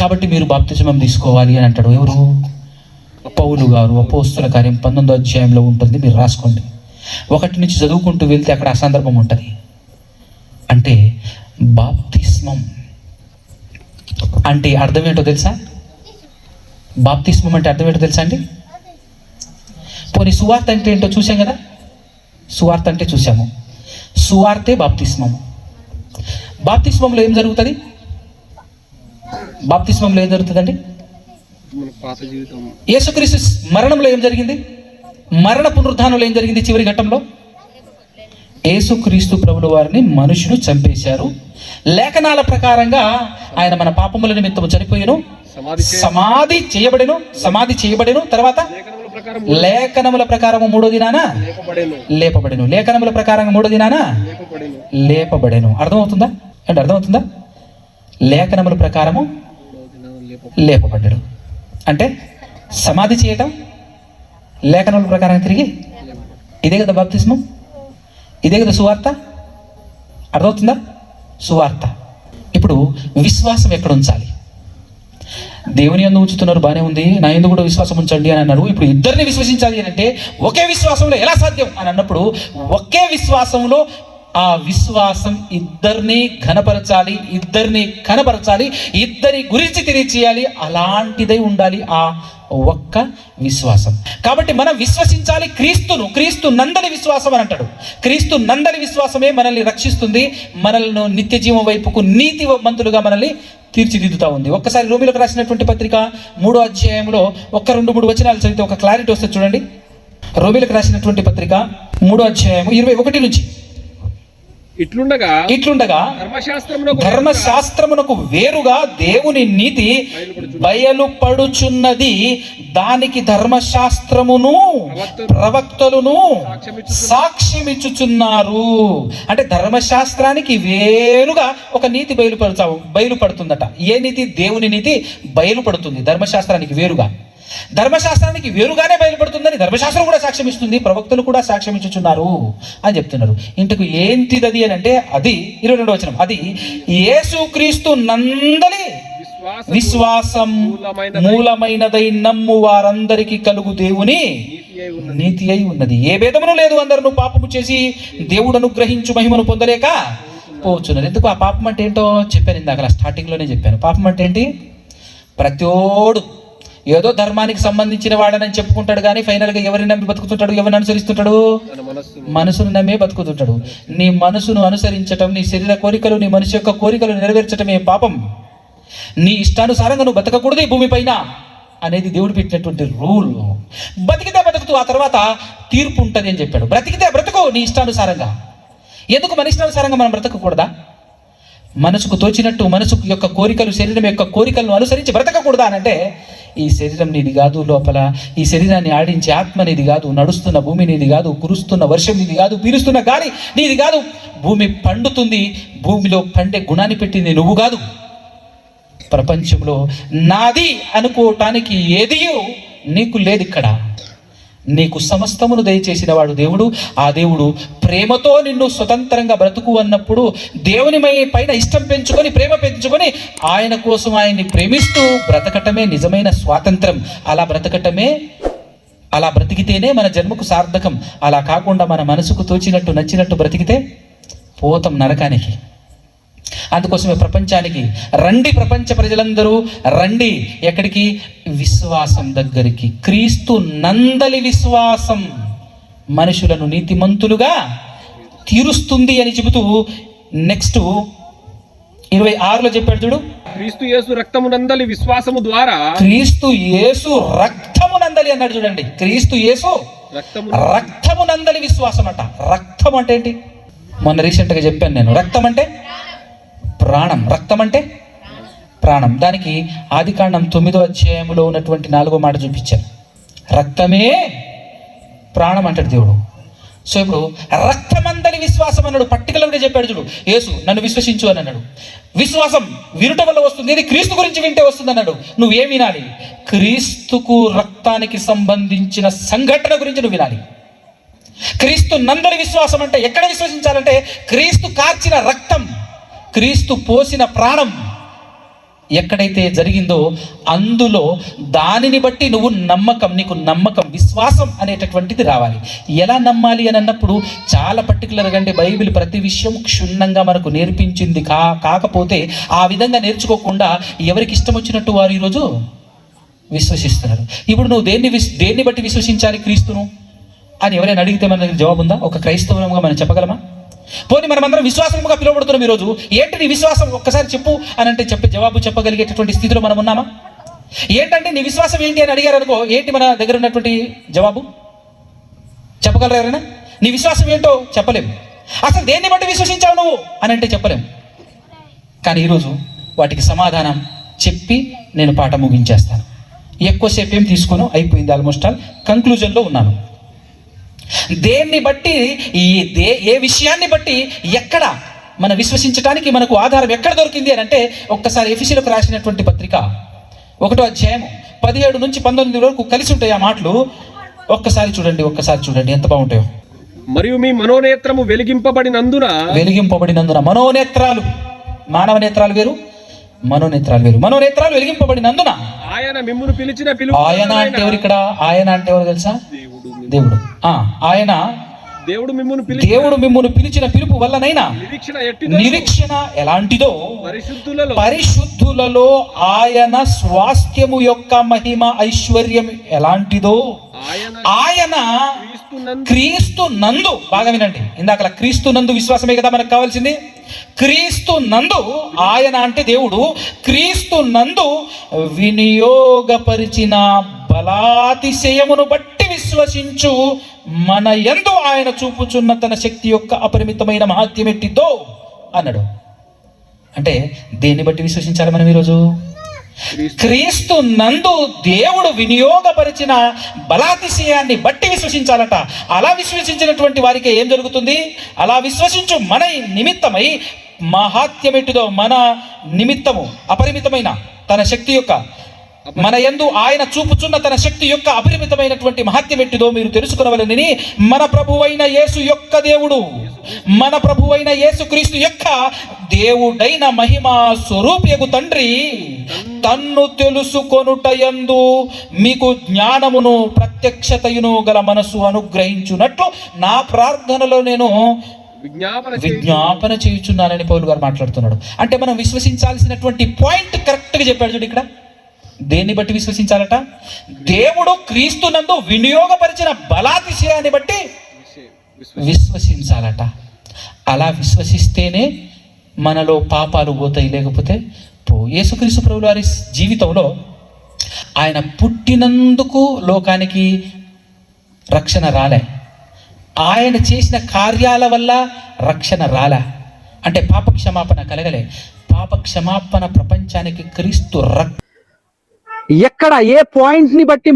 కాబట్టి మీరు బాప్తిస్మం తీసుకోవాలి అని అంటాడు. ఎవరు? పౌలు గారు. అపోస్తుల కార్యం 19వ అధ్యాయంలో ఉంటుంది, మీరు రాసుకోండి. 1 నుంచి చదువుకుంటూ వెళ్తే అక్కడ ఆ సందర్భం ఉంటుంది. అంటే బాప్తిస్మం అంటే అర్థం ఏంటో తెలుసా? బాప్తిస్మం అంటే అర్థం ఏంటో తెలుసా అండి? పోనీ సువార్త అంటే ఏంటో చూసాం కదా. సువార్త అంటే చూసాము. సువార్తే బాప్తిస్మం. బాప్తిస్మంలో ఏం జరుగుతుంది? బాప్తిస్మంలో ఏం జరుగుతుందండి? యేసుక్రీస్తు మరణంలో ఏం జరిగింది? మరణ పునరుద్ధానంలో ఏం జరిగింది? చివరి ఘట్టంలో యేసుక్రీస్తు ప్రభుల వారిని మనుషులు చంపేశారు. లేఖనాల ప్రకారంగా ఆయన మన పాపముల నిమిత్తము చనిపోయాను, సమాధి చేయబడెను. తర్వాత లేఖనముల ప్రకారము 3వ దినాన లేపబడెను. లేఖనముల ప్రకారంగా 3వ దినాన లేపబడెను. అర్థమవుతుందా? లేఖనముల ప్రకారము లేపబడ్డాడు అంటే సమాధి చేయటం, లేఖనముల ప్రకారం తిరిగి. ఇదే కదా బాప్తిస్మం, ఇదే కదా సువార్త. అర్థమవుతుందా? సువార్త. ఇప్పుడు విశ్వాసం ఎక్కడ ఉంచాలి? దేవుని యందు ఉంచుతున్నారు, బాగానే ఉంది, నా యందు కూడా విశ్వాసం ఉంచండి అని అన్నారు. ఇప్పుడు ఇద్దరిని విశ్వసించాలి అని అంటే ఒకే విశ్వాసంలో ఎలా సాధ్యం అని అన్నప్పుడు ఒకే విశ్వాసంలో ఆ విశ్వాసం ఇద్దరిని ఘనపరచాలి, ఇద్దరి గురించి తెలియచేయాలి. అలాంటిదై ఉండాలి ఆ ఒక్క విశ్వాసం. కాబట్టి మనం విశ్వసించాలి క్రీస్తును. క్రీస్తు నందలి విశ్వాసం అని అంటాడు. క్రీస్తు నందలి విశ్వాసమే మనల్ని రక్షిస్తుంది, మనల్ని నిత్య జీవం వైపుకు నీతిమంతులుగా మనల్ని తీర్చిదిద్దుతా ఉంది. ఒక్కసారి రోమీలకు రాసినటువంటి పత్రిక 3వ అధ్యాయంలో 1-2-3 వచనాలు చదివితే ఒక క్లారిటీ వస్తుంది చూడండి. రోమీలకు రాసినటువంటి పత్రిక 3వ అధ్యాయం 21 నుంచి. ఇట్లుండగా ధర్మశాస్త్రమునకు వేరుగా దేవుని నీతి బయలుపడుచున్నది, దానికి ధర్మశాస్త్రమును ప్రవక్తలును సాక్ష్యమిచ్చుచున్నారు. అంటే ధర్మశాస్త్రానికి వేరుగా ఒక నీతి బయలుపడుతుందట. ఏ నీతి? దేవుని నీతి బయలుపడుతుంది ధర్మశాస్త్రానికి వేరుగా. ధర్మశాస్త్రానికి వేరుగానే బయలుపడుతుందని ధర్మశాస్త్రం కూడా సాక్ష్యం ఇస్తుంది, ప్రవక్తలు కూడా సాక్ష్యం ఇచ్చుచున్నారు అని చెప్తున్నారు. ఇంతకు ఏంటిది అని అంటే అది 22వ వచనం. అది యేసుక్రీస్తు నందలి విశ్వాసం మూలమైనదై నమ్ము వారందరికీ కలుగు దేవుని నీతి అయి ఉన్నది. ఏ భేదమును లేదు, అందరూ పాపము చేసి దేవుడు అనుగ్రహించు మహిమను పొందలేక పోచున్నారు. ఎందుకు? ఆ పాపం అంటే ఏంటో చెప్పాను ఇందాక, స్టార్టింగ్లోనే చెప్పాను. పాపం అంటే ఏంటి? ప్రతోడు ఏదో ధర్మానికి సంబంధించిన వాడనని చెప్పుకుంటాడు, కానీ ఫైనల్గా ఎవరిని నమ్మి బతుకుతుంటాడు? ఎవరిని అనుసరిస్తుంటాడు? మనసును నమ్మే బతుకుతుంటాడు. నీ మనసును అనుసరించటం, నీ శరీర కోరికలు, నీ మనసు యొక్క కోరికలు నెరవేర్చటమే పాపం. నీ ఇష్టానుసారంగా నువ్వు బతకకూడదు ఈ భూమిపైన అనేది దేవుడు పెట్టినటువంటి రూల్. బతికితే బతుకుతూ ఆ తర్వాత తీర్పు ఉంటుంది అని చెప్పాడు. బ్రతికితే బ్రతుకు నీ ఇష్టానుసారంగా. ఎందుకు మన ఇష్టానుసారంగా మనం బ్రతకకూడదా? మనసుకు తోచినట్టు మనసుకు యొక్క కోరికలు, శరీరం యొక్క కోరికలను అనుసరించి బ్రతకకూడదా అనంటే, ఈ శరీరం నీది కాదు, లోపల ఈ శరీరాన్ని ఆడించే ఆత్మ నీది కాదు, నడుస్తున్న భూమి నీది కాదు, కురుస్తున్న వర్షం నీది కాదు, పీలుస్తున్న గాలి నీది కాదు. భూమి పండుతుంది, భూమిలో పండే గుణాన్ని పెట్టింది నువ్వు కాదు. ప్రపంచంలో నాది అనుకోవటానికి ఏదియో నీకు లేదు. ఇక్కడ నీకు సమస్తమును దయచేసిన వాడు దేవుడు. ఆ దేవుడు ప్రేమతో నిన్ను స్వతంత్రంగా బ్రతుకు అన్నప్పుడు దేవుని పైన ఇష్టం పెంచుకొని, ప్రేమ పెంచుకొని, ఆయన కోసం ఆయన్ని ప్రేమిస్తూ బ్రతకటమే నిజమైన స్వాతంత్రం. అలా బ్రతికితేనే మన జన్మకు సార్థకం. అలా కాకుండా మన మనసుకు తోచినట్టు నచ్చినట్టు బ్రతికితే పోతాం నరకానికి. అందుకోసమే ప్రపంచానికి రండి, ప్రపంచ ప్రజలందరూ రండి. ఎక్కడికి? విశ్వాసం దగ్గరికి. క్రీస్తు నందలి విశ్వాసం మనుషులను నీతిమంతులుగా తీరుస్తుంది అని చెబుతూ నెక్స్ట్ 26లో చెప్పాడు చూడు. క్రీస్తు యేసు రక్తము నందలి విశ్వాసము ద్వారా, క్రీస్తు యేసు రక్తము నందలి అన్నాడు చూడండి. క్రీస్తు యేసు రక్తము నందలి విశ్వాసం అంట. రక్తం అంటే ఏంటి? మొన్న రీసెంట్గా చెప్పాను నేను. రక్తం అంటే ప్రాణం. రక్తం అంటే ప్రాణం. దానికి ఆదికాండం 9వ అధ్యాయంలో ఉన్నటువంటి 4వ మాట చూపించారు. రక్తమే ప్రాణం అంటాడు దేవుడు. సో ఇప్పుడు రక్తమందలి విశ్వాసం అన్నాడు. పర్టికులర్గా చెప్పాడు చూడు. యేసు నన్ను విశ్వసించు అని అన్నాడు. విశ్వాసం వినుట వల్ల వస్తుంది, ఇది క్రీస్తు గురించి వింటే వస్తుంది అన్నాడు. నువ్వేం వినాలి? క్రీస్తుకు రక్తానికి సంబంధించిన సంఘటన గురించి నువ్వు వినాలి. క్రీస్తు నందలి విశ్వాసం అంటే ఎక్కడ విశ్వసించాలంటే, క్రీస్తు కార్చిన రక్తం, క్రీస్తు పోసిన ప్రాణం ఎక్కడైతే జరిగిందో అందులో దానిని బట్టి నీకు నమ్మకం, విశ్వాసం అనేటటువంటిది రావాలి. ఎలా నమ్మాలి అని అన్నప్పుడు చాలా పర్టికులర్గా అంటే బైబిల్ ప్రతి విషయం క్షుణ్ణంగా మనకు నేర్పించింది. కాకపోతే ఆ విధంగా నేర్చుకోకుండా ఎవరికి ఇష్టం వచ్చినట్టు వారు ఈరోజు విశ్వసిస్తున్నారు. ఇప్పుడు నువ్వు దేన్ని బట్టి విశ్వసించాలి క్రీస్తును అని ఎవరైనా అడిగితే మన దగ్గర జవాబు ఉందా? ఒక క్రైస్తవంగా మనం చెప్పగలమా? పోనీ మనమందరం విశ్వాసముగా పిలువబడుతున్నాం ఈరోజు. ఏంటి నీ విశ్వాసం ఒక్కసారి చెప్పు అని అంటే జవాబు చెప్పగలిగేటటువంటి స్థితిలో మనం ఉన్నామా? ఏంటంటే నీ విశ్వాసం ఏంటి అని అడిగారు అనుకో, ఏంటి మన దగ్గర ఉన్నటువంటి జవాబు? చెప్పగలరా ఎవరైనా? నీ విశ్వాసం ఏంటో చెప్పలేము. అసలు దేన్ని బట్టి విశ్వసించావు నువ్వు అని అంటే చెప్పలేము. కానీ ఈరోజు వాటికి సమాధానం చెప్పి నేను పాట ముగించేస్తాను. ఎక్కువసేపు ఏం తీసుకోను, అయిపోయింది, ఆల్మోస్ట్ ఆల్ కంక్లూజన్లో ఉన్నాను. దేన్ని బట్టి, ఏ విషయాన్ని బట్టి, ఎక్కడ మనం విశ్వసించడానికి మనకు ఆధారం ఎక్కడ దొరికింది అని అంటే, ఒక్కసారి ఎఫెసీయులకు రాసినటువంటి పత్రిక 1వ అధ్యాయం 17 నుంచి 19 వరకు కలిసి ఉంటాయి ఆ మాటలు. ఒక్కసారి చూడండి ఎంత బాగుంటాయో. మరియు మీ మనోనేత్రము వెలిగింపబడినందున మనోనేత్రాలు, మానవ నేత్రాలు వేరు, మనోనేత్రాలు వేరు. మనోనేత్రాలు వెలిగింపబడినందున ఆయన మిమ్మును పిలిచిన పిలుపు. ఆయన అంటే ఎవరు ఇక్కడ? ఆయన అంటే ఎవరు తెలుసా? దేవుడు. ఆయన దేవుడు మిమ్మును పిలిచిన పిలుపు వల్లనైనా నిరీక్షణ ఎలాంటిదో పరిశుద్ధులలో ఆయన స్వాస్థ్యము యొక్క మహిమ ఐశ్వర్యం ఎలాంటిదో ఆయన క్రీస్తు నందు, బాగా వినండి, ఇందాక క్రీస్తు నందు విశ్వాసమే కదా మనకు కావాల్సింది. క్రీస్తు నందు, ఆయన అంటే దేవుడు, క్రీస్తు నందు వినియోగపరిచిన బలాతిశయమును బట్టి విశ్వసించు మన యందు ఆయన చూపుచున్న తన శక్తి యొక్క అపరిమితమైన మహత్యం ఎట్టిదో అన్నాడు. అంటే దేన్ని బట్టి విశ్వసించాలి మనం ఈరోజు? క్రీస్తు నందు దేవుడు వినియోగపరిచిన బలాతిశయాన్ని బట్టి విశ్వసించాలట. అలా విశ్వసించినటువంటి వారికి ఏం జరుగుతుంది? అలా విశ్వసించు మన నిమిత్తమై మహాత్యమెట్టిదో, మన నిమిత్తము అపరిమితమైన తన శక్తి యొక్క, మన యందు ఆయన చూపుచున్న తన శక్తి యొక్క అపరిమితమైనటువంటి మహత్యమెట్టిదో మీరు తెలుసుకునవలెనని మన ప్రభువైన యేసు యొక్క దేవుడు, మన ప్రభువైన యేసు క్రీస్తు యొక్క దేవుడైన మహిమా స్వరూపియగు తండ్రి తన్ను తెలుసుకొనుటయందు మీకు జ్ఞానమును ప్రత్యక్షతయును గల మనసు అనుగ్రహించున్నట్లు నా ప్రార్థనలో నేను విజ్ఞాపన చేయుచున్నానని పౌలు గారు మాట్లాడుతున్నాడు. అంటే మనం విశ్వసించాల్సినటువంటి పాయింట్ కరెక్ట్గా చెప్పాడు చూడు ఇక్కడ. దేన్ని బట్టి విశ్వసించాలట? దేవుడు క్రీస్తునందు వినియోగపరిచిన బలాతిశయాన్ని బట్టి విశ్వసించాలట. అలా విశ్వసిస్తేనే మనలో పాపాలు పోతాయి, లేకపోతే యేసుక్రీస్తు ప్రభువు వారి జీవితంలో ఆయన పుట్టినందుకు లోకానికి రక్షణ రాలే, ఆయన చేసిన కార్యాల వల్ల రక్షణ రాలే. అంటే పాప క్షమాపణ కలగలే. పాప క్షమాపణ ప్రపంచానికి క్రీస్తు ఎక్కడ ఏ పాయింట్ ని బట్టి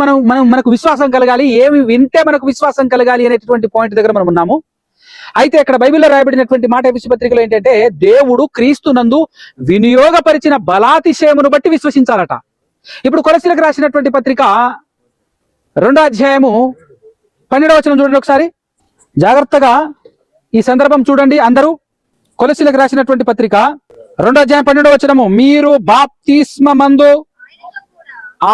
మనకు విశ్వాసం కలగాలి, ఏమి వింటే మనకు విశ్వాసం కలగాలి అనేటువంటి పాయింట్ దగ్గర మనం ఉన్నాము. అయితే ఇక్కడ బైబిల్లో రాయబడినటువంటి మాట ఎఫెసీ పత్రికలో ఏంటంటే దేవుడు క్రీస్తు నందు వినియోగపరిచిన బలాతిశయమును బట్టి విశ్వసించాలట. ఇప్పుడు కొలసీలకు రాసినటువంటి పత్రిక 2వ అధ్యాయము 12వ వచనం చూడండి ఒకసారి జాగ్రత్తగా. ఈ సందర్భం చూడండి అందరూ. కొలసీలకు రాసినటువంటి పత్రిక 2వ అధ్యాయం 12వ వచనము, మీరు బాప్తిస్మమందు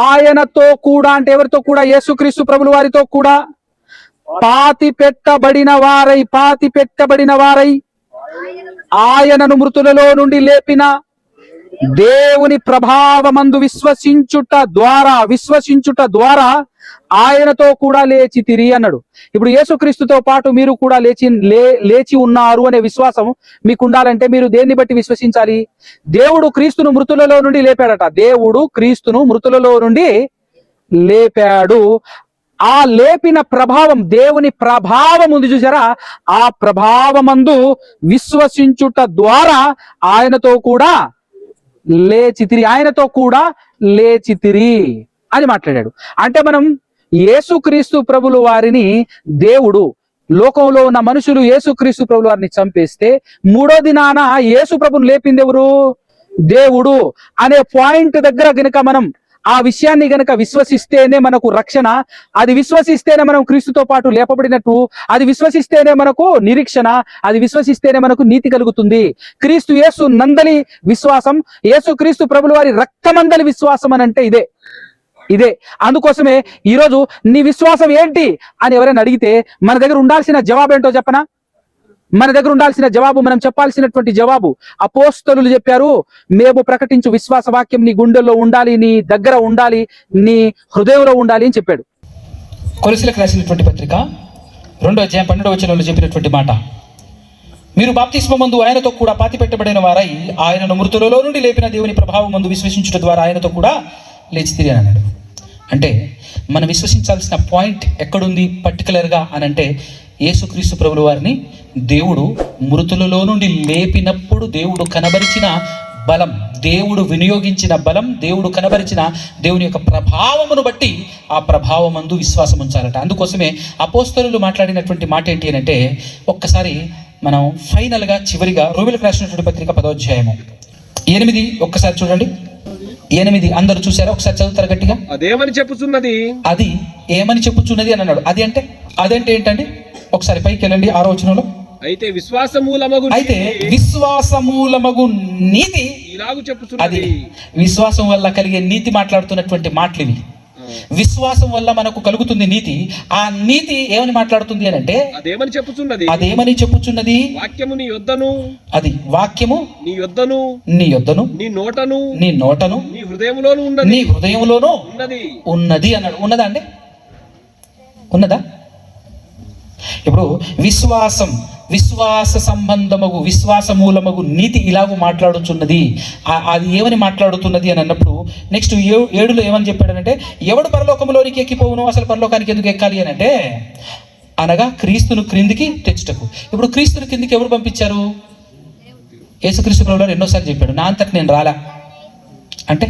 ఆయనతో కూడా, అంటే ఎవరితో కూడా? యేసుక్రీస్తు ప్రభుల వారితో కూడా పాతి పెట్టబడిన వారై ఆయనను మృతులలో నుండి లేపిన దేవుని ప్రభావమందు విశ్వసించుట ద్వారా ఆయనతో కూడా లేచితిరి అన్నాడు. ఇప్పుడు యేసుక్రీస్తుతో పాటు మీరు కూడా లేచి ఉన్నారు అనే విశ్వాసం మీకు ఉండాలంటే మీరు దేన్ని బట్టి విశ్వసించాలి? దేవుడు క్రీస్తును మృతులలో నుండి లేపాడట. దేవుడు క్రీస్తును మృతులలో నుండి లేపాడు. ఆ లేపిన ప్రభావం, దేవుని ప్రభావం ఉంది చూసారా, ఆ ప్రభావమందు విశ్వసించుట ద్వారా ఆయనతో కూడా లేచితిరి అని మాట్లాడాడు. అంటే మనం యేసుక్రీస్తు ప్రభుల వారిని, దేవుడు లోకంలో ఉన్న మనుషులు యేసుక్రీస్తు ప్రభుల వారిని చంపేస్తే 3వ దినాన యేసు ప్రభుని లేపింది ఎవరు? దేవుడు అనే పాయింట్ దగ్గర గనుక మనం ఆ విషయాన్ని గనక విశ్వసిస్తేనే మనకు రక్షణ, అది విశ్వసిస్తేనే మనం క్రీస్తుతో పాటు లేపబడినట్టు, అది విశ్వసిస్తేనే మనకు నిరీక్షణ, అది విశ్వసిస్తేనే మనకు నీతి కలుగుతుంది. క్రీస్తు యేసు నందలి విశ్వాసం, యేసు క్రీస్తు ప్రభుల వారి రక్తమందలి విశ్వాసం అని అంటే ఇదే. అందుకోసమే ఈరోజు నీ విశ్వాసం ఏంటి అని ఎవరైనా అడిగితే మన దగ్గర ఉండాల్సిన జవాబు ఏంటో చెప్పనా? మన దగ్గర ఉండాల్సిన జవాబు, మనం చెప్పాల్సినటువంటి జవాబు అపోస్తలులు చెప్పారు, మేము ప్రకటించు విశ్వాస వాక్యం నీ గుండెల్లో ఉండాలి, నీ దగ్గర ఉండాలి, నీ హృదయంలో ఉండాలి అని చెప్పాడు. కొలసీలకు రాసినటువంటి పత్రిక 2వ అధ్యాయం 12వ వచనంలో చెప్పినటువంటి మాట, మీరు బాప్తిస్మమందు ఆయనతో కూడా పాతి పెట్టబడిన వారై ఆయనను మృతులలో నుండి లేపిన దేవుని ప్రభావం మందు విశ్వసించుట ద్వారా ఆయనతో కూడా లేచితిరి అని అన్నాడు. అంటే మనం విశ్వసించాల్సిన పాయింట్ ఎక్కడుంది పర్టికులర్గా అని అంటే, యేసుక్రీస్తు ప్రభుల వారిని దేవుడు మృతులలో నుండి లేపినప్పుడు దేవుడు కనబరిచిన బలం, దేవుడు వినియోగించిన బలం, దేవుడు కనబరిచిన దేవుని యొక్క ప్రభావమును బట్టి ఆ ప్రభావమందు విశ్వాసం ఉంచాలట. అందుకోసమే అపోస్తలులు మాట్లాడినటువంటి మాట ఏంటి అని అంటే, ఒక్కసారి మనం ఫైనల్గా చివరిగా రోమిలకు రాసినటువంటి పత్రిక 10వ అధ్యాయము 8 ఒక్కసారి చూడండి. 8 అందరూ చూసారా? ఒకసారి చదువుతారు గట్టిగా. అదేమని చెప్పుచున్నది, అది ఏమని చెప్పుచున్నది అని అన్నాడు. అదంటే ఏంటండి? ఒకసారి పైకి వెళ్ళండి 6వ వచనంలో. అయితే విశ్వాసమూలమగు అయితే విశ్వాసమూలమగు నీతి ఇలాగు అది చెప్పుచున్నది. విశ్వాసం వల్ల కలిగే నీతి మాట్లాడుతున్నటువంటి మాటలు ఇవి. విశ్వాసం వల్ల మనకు కలుగుతుంది నీతి. ఆ నీతి ఏమని మాట్లాడుతుంది అని అంటే అదేమని చెప్పుచున్నది, అదేమని చెప్పుచున్నది, వాక్యము నీ యొద్దను, అది వాక్యము నీ యొద్దను, నీ యొద్దను, నీ నోటను, నీ నోటను, నీ హృదయములోను ఉన్నది నీ హృదయంలోనూ ఉన్నది. ఉన్నది అన్నాడు. ఉన్నదా అండి? ఉన్నదా? ఇప్పుడు విశ్వాస సంబంధమగు విశ్వాస మూలమగు నీతి ఇలాగూ మాట్లాడుచున్నది. అది ఏమని మాట్లాడుతున్నది అని అన్నప్పుడు నెక్స్ట్ 7లో ఏమని చెప్పాడనంటే, ఎవడు పరలోకంలోనికి ఎక్కిపోవును, అసలు పరలోకానికి ఎందుకు ఎక్కాలి అని అంటే, అనగా క్రీస్తును క్రిందికి తెచ్చుటకు. ఇప్పుడు క్రీస్తును కిందికి ఎవరు పంపించారు? యేసుక్రీస్తు ప్రభువువారు ఎన్నోసార్లు చెప్పాడు, నా అంతటి నేను రాలా అంటే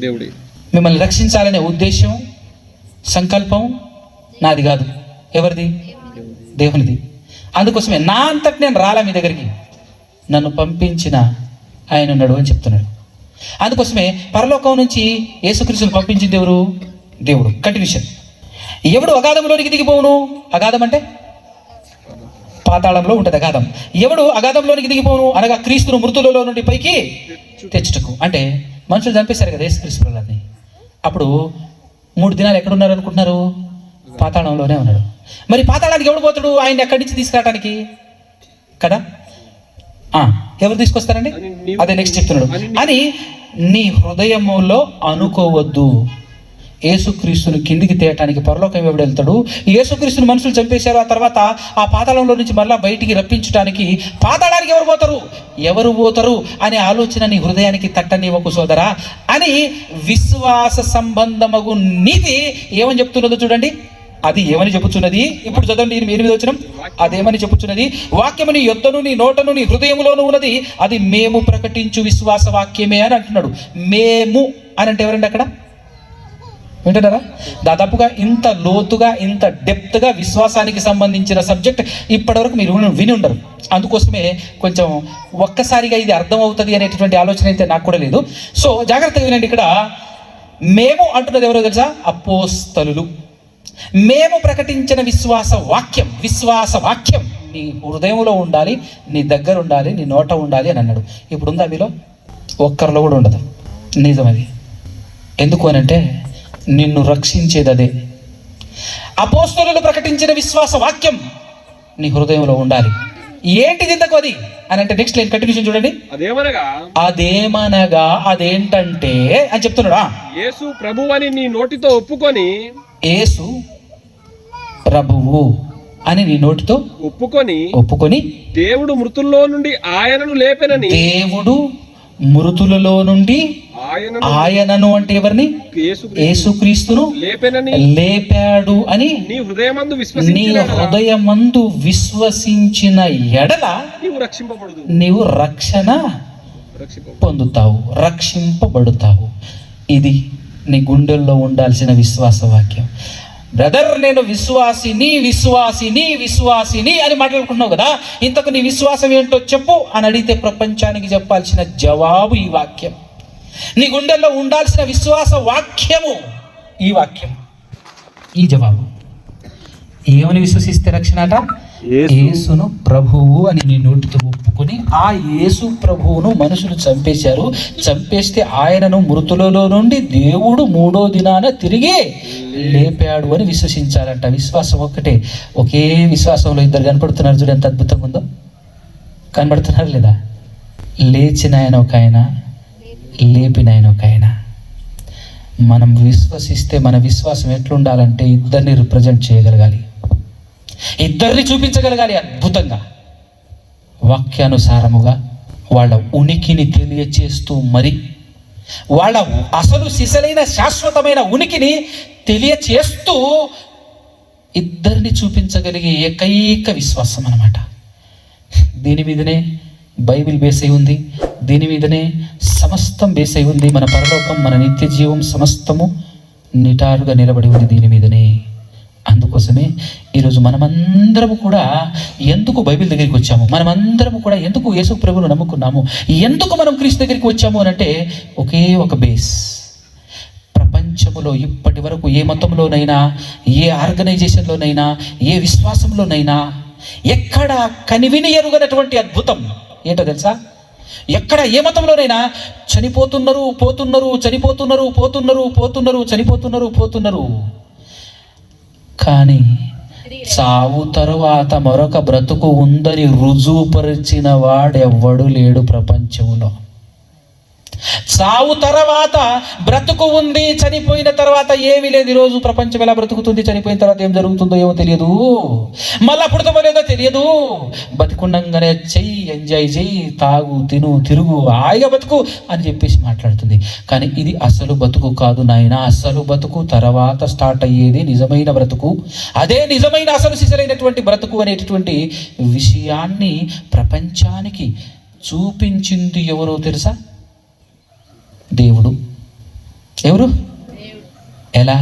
దేవుడి మిమ్మల్ని రక్షించాలనే ఉద్దేశం సంకల్పం నాది కాదు, ఎవరిది? దేవునిది. అందుకోసమే నా అంతటి నేను రాలా మీ దగ్గరికి, నన్ను పంపించిన ఆయన ఉన్నాడు అని చెప్తున్నాడు. అందుకోసమే పరలోకం నుంచి యేసుక్రీస్తుని పంపించింది ఎవరు? దేవుడు. కంటిన్యూషన్. ఎవడు అగాధంలోనికి దిగిపోవును, అగాధం అంటే పాతాళంలో ఉంటుంది అగాధం. ఎవడు అగాధంలోనికి దిగిపోవును అనగా క్రీస్తును మృతులలో నుండి పైకి తెచ్చుటకు. అంటే మనుషులు చంపేశారు కదా యేసుక్రీస్తు వాళ్ళని. అప్పుడు 3 దినాలు ఎక్కడున్నారు అనుకుంటున్నారు? పాతాళంలోనే ఉన్నాడు. మరి పాతాళానికి ఎవడు పోతాడు ఆయన ఎక్కడి నుంచి తీసుకురావడానికి కదా? ఎవరు తీసుకొస్తారండి? అదే నెక్స్ట్ చెప్తున్నాడు. అని నీ హృదయములో అనుకోవద్దు. యేసుక్రీస్తుని కిందికి తేయటానికి పరలోకం ఎవడు వెళ్తాడు? యేసుక్రీస్తుని మనుషులు చంపేశారు. ఆ తర్వాత ఆ పాతాళంలో నుంచి మళ్ళా బయటికి రప్పించడానికి పాతాళానికి ఎవరు పోతారు అనే ఆలోచన నీ హృదయానికి తట్టనివ్వకు సోదరా. అని విశ్వాస సంబంధమగు నీతి ఏమని చెప్తున్నదో చూడండి. అది ఏమని చెప్పుచున్నది? ఇప్పుడు చదవండి 8వ వచనం. అదేమని చెప్పుచున్నది? వాక్యము నీ యొద్దను, నీ నోటను, నీ హృదయములోను ఉన్నది, అది మేము ప్రకటించు విశ్వాస వాక్యమే అని అంటున్నాడు. మేము అని అంటే ఎవరండి అక్కడ? వింటున్నారా? దాదాపుగా ఇంత లోతుగా ఇంత డెప్త్గా విశ్వాసానికి సంబంధించిన సబ్జెక్ట్ ఇప్పటివరకు మీరు విని ఉండరు. అందుకోసమే కొంచెం ఒక్కసారిగా ఇది అర్థం అవుతుంది అనేటటువంటి ఆలోచన అయితే నాకు కూడా లేదు. సో జాగ్రత్తగా వినండి. ఇక్కడ మేము అంటున్నది ఎవరో తెలుసా? అపోస్తలులు. మేము ప్రకటించిన విశ్వాస వాక్యం నీ హృదయంలో ఉండాలి, నీ దగ్గర ఉండాలి, నీ నోట ఉండాలి అని అన్నాడు. ఇప్పుడు ఉందా మీలో? ఒక్కరిలో కూడా ఉండదు. నిజం అది. ఎందుకు అనంటే నిన్ను రక్షించేది అదే. అపోస్తలులు ప్రకటించిన విశ్వాస వాక్యం నీ హృదయంలో ఉండాలి. ఏంటిది ఇంతకు అది అని అంటే నెక్స్ట్ లైన్ కంటిన్యూషన్ చూడండి. అదేమనగా అదేంటంటే అని చెప్తున్నాడా? యేసు ప్రభువు అని నీ నోటితో ఒప్పుకొని, యేసు ప్రభువు అని నీ నోటితో ఒప్పుకొని దేవుడు మృతుల్లో నుండి ఆయనను లేపెనని, దేవుడు మృతులలో నుండి ఆయనను అంటే ఎవరిని? యేసుక్రీస్తును లేపాడు అని నీ హృదయమందు విశ్వసించిన ఎడల నీవు రక్షణ పొందుతావు, రక్షింపబడుతావు. ఇది నీ గుండెల్లో ఉండాల్సిన విశ్వాస వాక్యం. బ్రదర్, నేను విశ్వాసిని అని మాట్లాడుకుంటున్నావు కదా, ఇంతకు నీ విశ్వాసం ఏంటో చెప్పు అని అడిగితే ప్రపంచానికి చెప్పాల్సిన జవాబు ఈ వాక్యం. నీ గుండెల్లో ఉండాల్సిన విశ్వాస వాక్యము ఈ వాక్యం, ఈ జవాబు. ఏమని విశ్వసిస్తే రక్షణ అట? యేసును ప్రభువు అని నీ నోటితో ఒప్పుకొని, ఆ యేసు ప్రభువును మనుషులు చంపేశారు, చంపేస్తే ఆయనను మృతులలో నుండి దేవుడు 3వ దినాన తిరిగి లేపాడు అని విశ్వసించాలంట. విశ్వాసం ఒక్కటే. ఒకే విశ్వాసంలో ఇద్దరు కనపడుతున్నారు. చూడు ఎంత అద్భుతంగా ఉందో. కనబడుతున్నారు లేదా? లేచిన ఆయన ఒక ఆయన, లేపిన ఆయన ఒక ఆయన. మనం విశ్వసిస్తే మన విశ్వాసం ఎట్లుండాలంటే ఇద్దరిని రిప్రజెంట్ చేయగలగాలి, ఇద్దరిని చూపించగలగాలి అద్భుతంగా, వాక్యానుసారముగా వాళ్ళ ఉనికిని తెలియచేస్తూ, మరి వాళ్ళ అసలు సిసలైన శాశ్వతమైన ఉనికిని తెలియచేస్తూ ఇద్దరిని చూపించగలిగే ఏకైక విశ్వాసం అన్నమాట. దీని మీదనే బైబిల్ బేస్ అయి ఉంది, దీని మీదనే సమస్తం బేస్ అయి ఉంది. మన పరలోకం, మన నిత్య జీవం సమస్తము నిటారుగా నిలబడి ఉంది దీని మీదనే. అందుకోసమే ఈరోజు మనమందరము కూడా ఎందుకు బైబిల్ దగ్గరికి వచ్చాము, మనమందరము కూడా ఎందుకు యేసు ప్రభువును నమ్ముకున్నాము, ఎందుకు మనం క్రీస్తు దగ్గరికి వచ్చాము అని అంటే ఒకే ఒక బేస్. ప్రపంచములో ఇప్పటి వరకు ఏ మతంలోనైనా, ఏ ఆర్గనైజేషన్లోనైనా, ఏ విశ్వాసంలోనైనా ఎక్కడ కనివిని ఎరుగనటువంటి అద్భుతం ఏంటో తెలుసా? ఎక్కడ ఏ మతంలోనైనా చనిపోతున్నారు, పోతున్నారు. కానీ చావు తరువాత మరొక బ్రతుకు ఉందని రుజువుపరిచిన వాడెవ్వడు లేడు ప్రపంచంలో. చావు తర్వాత బ్రతుకు ఉంది, చనిపోయిన తర్వాత ఏమీ లేదు. ఈరోజు ప్రపంచం ఎలా బ్రతుకుతుంది, చనిపోయిన తర్వాత ఏం జరుగుతుందో ఏమో తెలియదు, మళ్ళా పుడతామో లేదో తెలియదు. బతికుండంగానే చెయ్యి, ఎంజాయ్ చెయ్యి, తాగు, తిను, తిరుగు, హాయిగా బతుకు అని చెప్పేసి మాట్లాడుతుంది. కానీ ఇది అసలు బతుకు కాదు నాయన. అసలు బతుకు తర్వాత స్టార్ట్ అయ్యేది నిజమైన బ్రతుకు. అదే నిజమైన అసలు సిసలైనటువంటి బ్రతుకు అనేటటువంటి విషయాన్ని ప్రపంచానికి చూపించింది ఎవరో తెలుసా? దేవుడు. ఎవరు? ఎలా?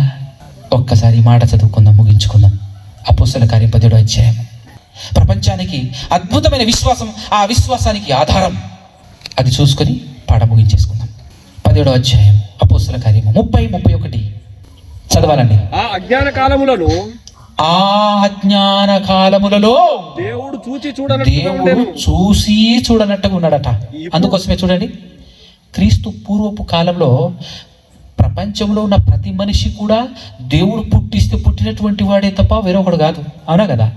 ఒక్కసారి మాట చదువుకుందాం, ముగించుకుందాం. అపోస్తల కార్యం 17వ అధ్యాయం. ప్రపంచానికి అద్భుతమైన విశ్వాసం, ఆ విశ్వాసానికి ఆధారం అది చూసుకొని పాట ముగించేసుకుందాం. 17వ అధ్యాయం అపోస్తల కార్యము 30-31 చదవాలండి. ఆ అజ్ఞాన కాలములలో దేవుడు చూసి చూడనట్టుగా ఉన్నాడట. అందుకోసమే చూడండి, క్రీస్తు పూర్వపు కాలంలో ప్రపంచంలో ఉన్న ప్రతి మనిషి కూడా దేవుడు పుట్టిస్తే పుట్టినటువంటి వాడే తప్ప వేరొకడు కాదు. అవునా కదా?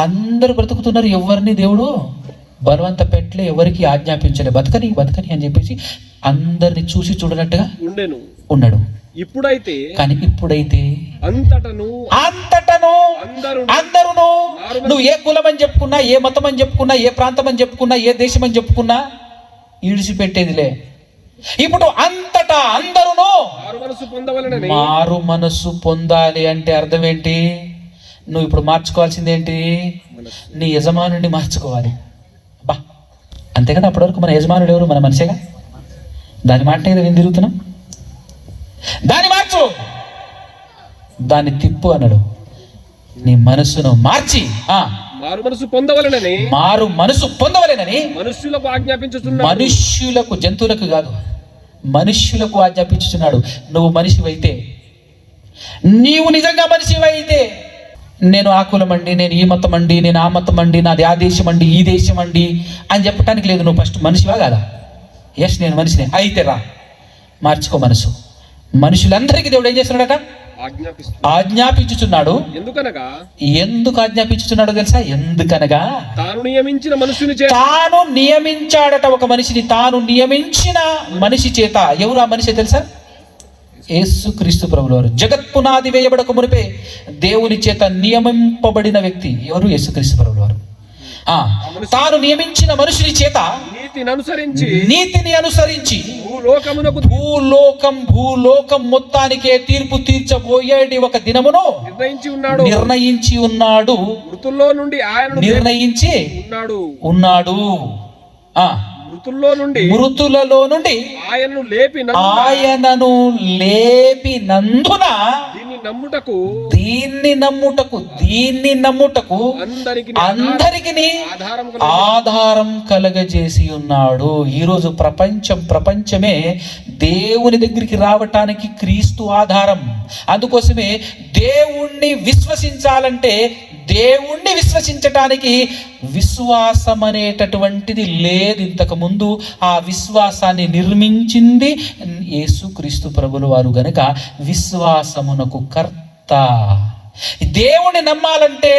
అందరూ బ్రతుకుతున్నారు. ఎవరిని దేవుడు బలవంత పెట్టలే, ఎవరికి ఆజ్ఞాపించలే. బతకని అని చెప్పేసి అందరిని చూసి చూడనట్టుగా ఉన్నాడు. ఇప్పుడైతే అంతటను అందరూ నువ్వు ఏ కులం అని చెప్పుకున్నా, ఏ మతం అని చెప్పుకున్నా, ఏ ప్రాంతం అని చెప్పుకున్నా, ఏ దేశం అని చెప్పుకున్నా ఈడిచిపెట్టేదిలే. ఇప్పుడు అంతటా అందరూ మారు మనసు పొందాలి అంటే అర్థం ఏంటి? నువ్వు ఇప్పుడు మార్చుకోవాల్సింది ఏంటి? నీ యజమానుడిని మార్చుకోవాలి. బా, అంతే కదా. అప్పటి వరకు మన యజమానుడు ఎవరు? మన మనిషేగా. దాని మాట ఏదో విని తిరుగుతున్నాం. దాన్ని మార్చు, దాన్ని తిప్పు అన్నాడు. నీ మనసును మార్చి మారు మనసు పొందవలెనని మనుష్యులకు, జంతువులకు కాదు, మనుష్యులకు ఆజ్ఞాపించుచున్నాడు. నువ్వు మనిషివైతే, నీవు నిజంగా మనిషివైతే, నేను ఆ కులం అండి, నేను ఈ మతం అండి, నేను ఆ మతం అండి, నాది ఆ దేశం అండి, ఈ దేశం అండి అని చెప్పటానికి లేదు. నువ్వు ఫస్ట్ మనిషివా కాదా? ఎస్, నేను మనిషినే. అయితే రా, మార్చుకో మనసు. మనుషులందరికీ దేవుడు ఏం చేస్తున్నాడట? ఆజ్ఞాపించుచున్నాడు. ఎందుకు ఆజ్ఞాపించుచున్నాడో తెలుసా? ఎందుకనగా తాను నియమించాడట ఒక మనిషిని. తాను నియమించిన మనిషి చేత. ఎవరు ఆ మనిషి తెలుసా? యేసుక్రీస్తు ప్రభువు వారు. జగత్పునాది వేయబడక మునిపే దేవుని చేత నియమింపబడిన వ్యక్తి ఎవరు? యేసుక్రీస్తు ప్రభువు వారు. తాను నియమించిన మనుషుని చేత నీతిని అనుసరించి భూలోకం మొత్తానికే తీర్పు తీర్చబోయేది ఒక దినమును నిర్ణయించి ఉన్నాడు. నిర్ణయించి ఉన్నాడు. మృతులలో నుండి ఆయనను లేపినందున దీన్ని నమ్ముటకు అందరికి ఆధారం కలగజేసి ఉన్నాడు. ఈరోజు ప్రపంచమే దేవుని దగ్గరికి రావటానికి క్రీస్తు ఆధారం. అందుకోసమే దేవుణ్ణి విశ్వసించాలంటే, దేవుణ్ణి విశ్వసించటానికి విశ్వాసం అనేటటువంటిది లేదు ఇంతకు ముందు. ఆ విశ్వాసాన్ని నిర్మించింది యేసుక్రీస్తు ప్రభుల వారు గనుక విశ్వాసమునకు కర్త. దేవుణ్ణి నమ్మాలంటే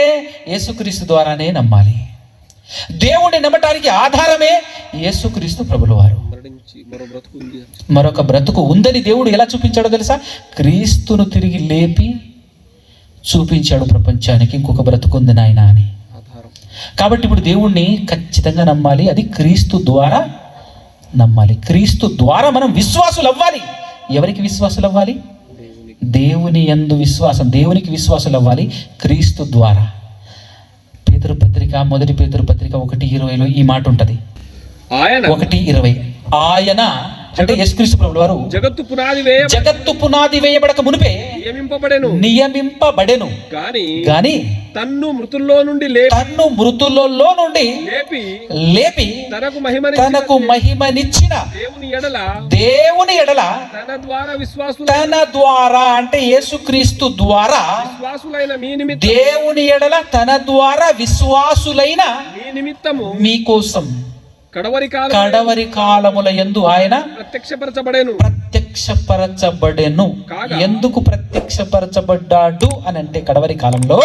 యేసుక్రీస్తు ద్వారానే నమ్మాలి. దేవుణ్ణి నమ్మటానికి ఆధారమే యేసుక్రీస్తు ప్రభుల వారు. మరొక బ్రతుకు ఉందని దేవుడు ఎలా చూపించాడో తెలుసా? క్రీస్తును తిరిగి లేపి చూపించాడు ప్రపంచానికి. ఇంకొక బ్రతుకుంది నాయన అని. కాబట్టి ఇప్పుడు దేవుణ్ణి ఖచ్చితంగా నమ్మాలి. అది క్రీస్తు ద్వారా నమ్మాలి. క్రీస్తు ద్వారా మనం విశ్వాసులు అవ్వాలి. ఎవరికి విశ్వాసులు అవ్వాలి? దేవుని యందు విశ్వాసం. దేవునికి విశ్వాసులు అవ్వాలి క్రీస్తు ద్వారా. మొదటి పేతురు పత్రిక 1:20 ఈ మాట ఉంటది. 1:20 ఆయన అంటే యేసుక్రీస్తు ప్రభువు వారు జగత్తు పునాది వేయబడక మునిపే నియమింపబడెను గాని తన్ను మృతుల్లో నుండి లేపి తనకు మహిమనిచ్చిన దేవుని ఎడల తన ద్వారా అంటే యేసుక్రీస్తు ద్వారా దేవుని ఎడల తన ద్వారా విశ్వాసులైన మీకోసం కడవరి కాలముల యందు ఆయన ప్రత్యక్షపరచబడెను. ఎందుకు ప్రత్యక్షపరచబడ్డాడు అని అంటే కడవరి కాలంలో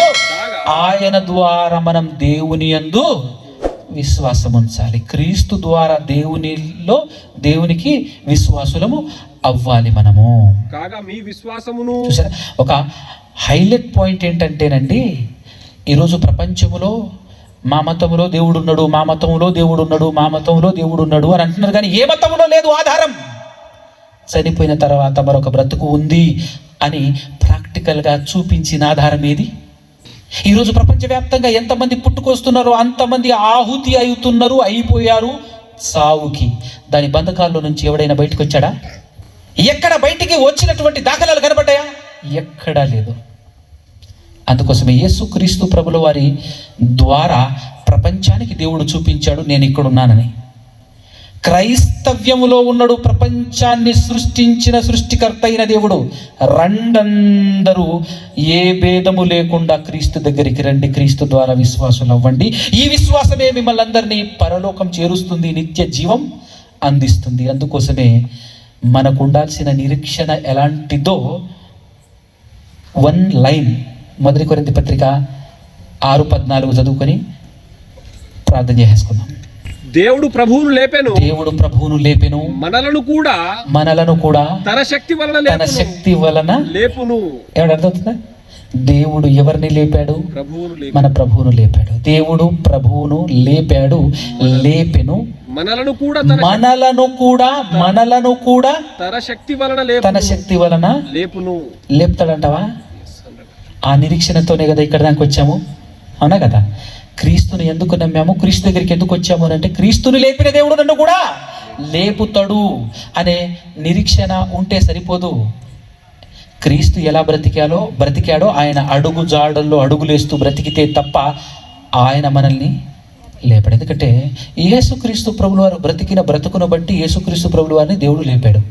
ఆయన ద్వారా మనం దేవుని యందు విశ్వాసం ఉంచాలి. క్రీస్తు ద్వారా దేవునికి విశ్వాసులము అవ్వాలి మనము. మీ విశ్వాసమును చూసారా, ఒక హైలైట్ పాయింట్ ఏంటంటేనండి, ఈరోజు ప్రపంచములో మా మతంలో దేవుడు ఉన్నాడు, మా మతంలో దేవుడు ఉన్నాడు, మా మతంలో దేవుడు ఉన్నాడు అని అంటున్నారు. కానీ ఏ మతంలో లేదు ఆధారం. చనిపోయిన తర్వాత మరొక బ్రతుకు ఉంది అని ప్రాక్టికల్గా చూపించిన ఆధారం ఏది? ఈరోజు ప్రపంచవ్యాప్తంగా ఎంతమంది పుట్టుకొస్తున్నారో అంతమంది ఆహుతి అయిపోయారు సావుకి. దాని బంధకాల్లో నుంచి ఎవడైనా బయటకు వచ్చాడా? ఎక్కడ బయటికి వచ్చినటువంటి దాఖలాలు కనబడ్డాయా? ఎక్కడా లేదు. అందుకోసమే యేసుక్రీస్తు ప్రభుల వారి ద్వారా ప్రపంచానికి దేవుడు చూపించాడు నేను ఇక్కడున్నానని. క్రైస్తవ్యములో ఉన్నాడు ప్రపంచాన్ని సృష్టించిన సృష్టికర్త అయిన దేవుడు. రండందరూ ఏ భేదము లేకుండా క్రీస్తు దగ్గరికి రండి, క్రీస్తు ద్వారా విశ్వాసులు అవ్వండి. ఈ విశ్వాసమే మిమ్మల్ని అందరినీ పరలోకం చేరుస్తుంది, నిత్య జీవం అందిస్తుంది. అందుకోసమే మనకు ఉండాల్సిన నిరీక్షణ ఎలాంటిదో వన్ లైన్ 1 కొరింథీ పత్రిక 6:14 చదువుకొని ప్రార్థన చేసుకుందాం. దేవుడు ప్రభువును లేపెను, మనలను కూడా తన శక్తి వలన లేపును. ఏమర్థమవుతుందా? దేవుడు ఎవరిని లేపాడు? మన ప్రభువును లేపాడు. దేవుడు ప్రభువును లేపెను, మనలను కూడా తన శక్తి వలన లేపుతాడంటవా? ఆ నిరీక్షణతోనే కదా ఇక్కడ దానికి వచ్చాము, అవునా కదా? క్రీస్తుని ఎందుకు నమ్మాము, క్రీస్తు దగ్గరికి ఎందుకు వచ్చాము అని అంటే క్రీస్తుని లేపిన దేవుడు నన్ను కూడా లేపుతాడు అనే నిరీక్షణ ఉంటే సరిపోదు. క్రీస్తు ఎలా బ్రతికాడో ఆయన అడుగు జాడల్లో అడుగులేస్తూ బ్రతికితే తప్ప ఆయన మనల్ని లేపాడు. ఎందుకంటే యేసుక్రీస్తు ప్రభుల వారు బ్రతికిన బ్రతుకును బట్టి యేసుక్రీస్తు ప్రభుల వారిని దేవుడు లేపాడు.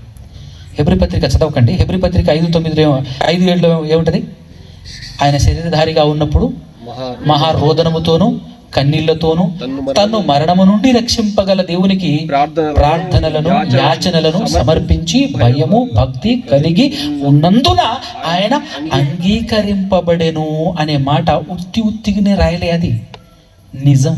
హెబ్రీ పత్రిక చదవకండి. హెబ్రీ పత్రిక 5:9-5:7 ఏముంటది? ఆయన శరీరధారిగా ఉన్నప్పుడు మహారోదనముతోను కన్నీళ్లతోను తను మరణము నుండి రక్షింపగల దేవునికి ప్రార్థనలను యాచనలను సమర్పించి భయము భక్తి కలిగి ఉన్నందున ఆయన అంగీకరింపబడెను అనే మాట ఉత్తిగానే రాయలే, అది నిజం.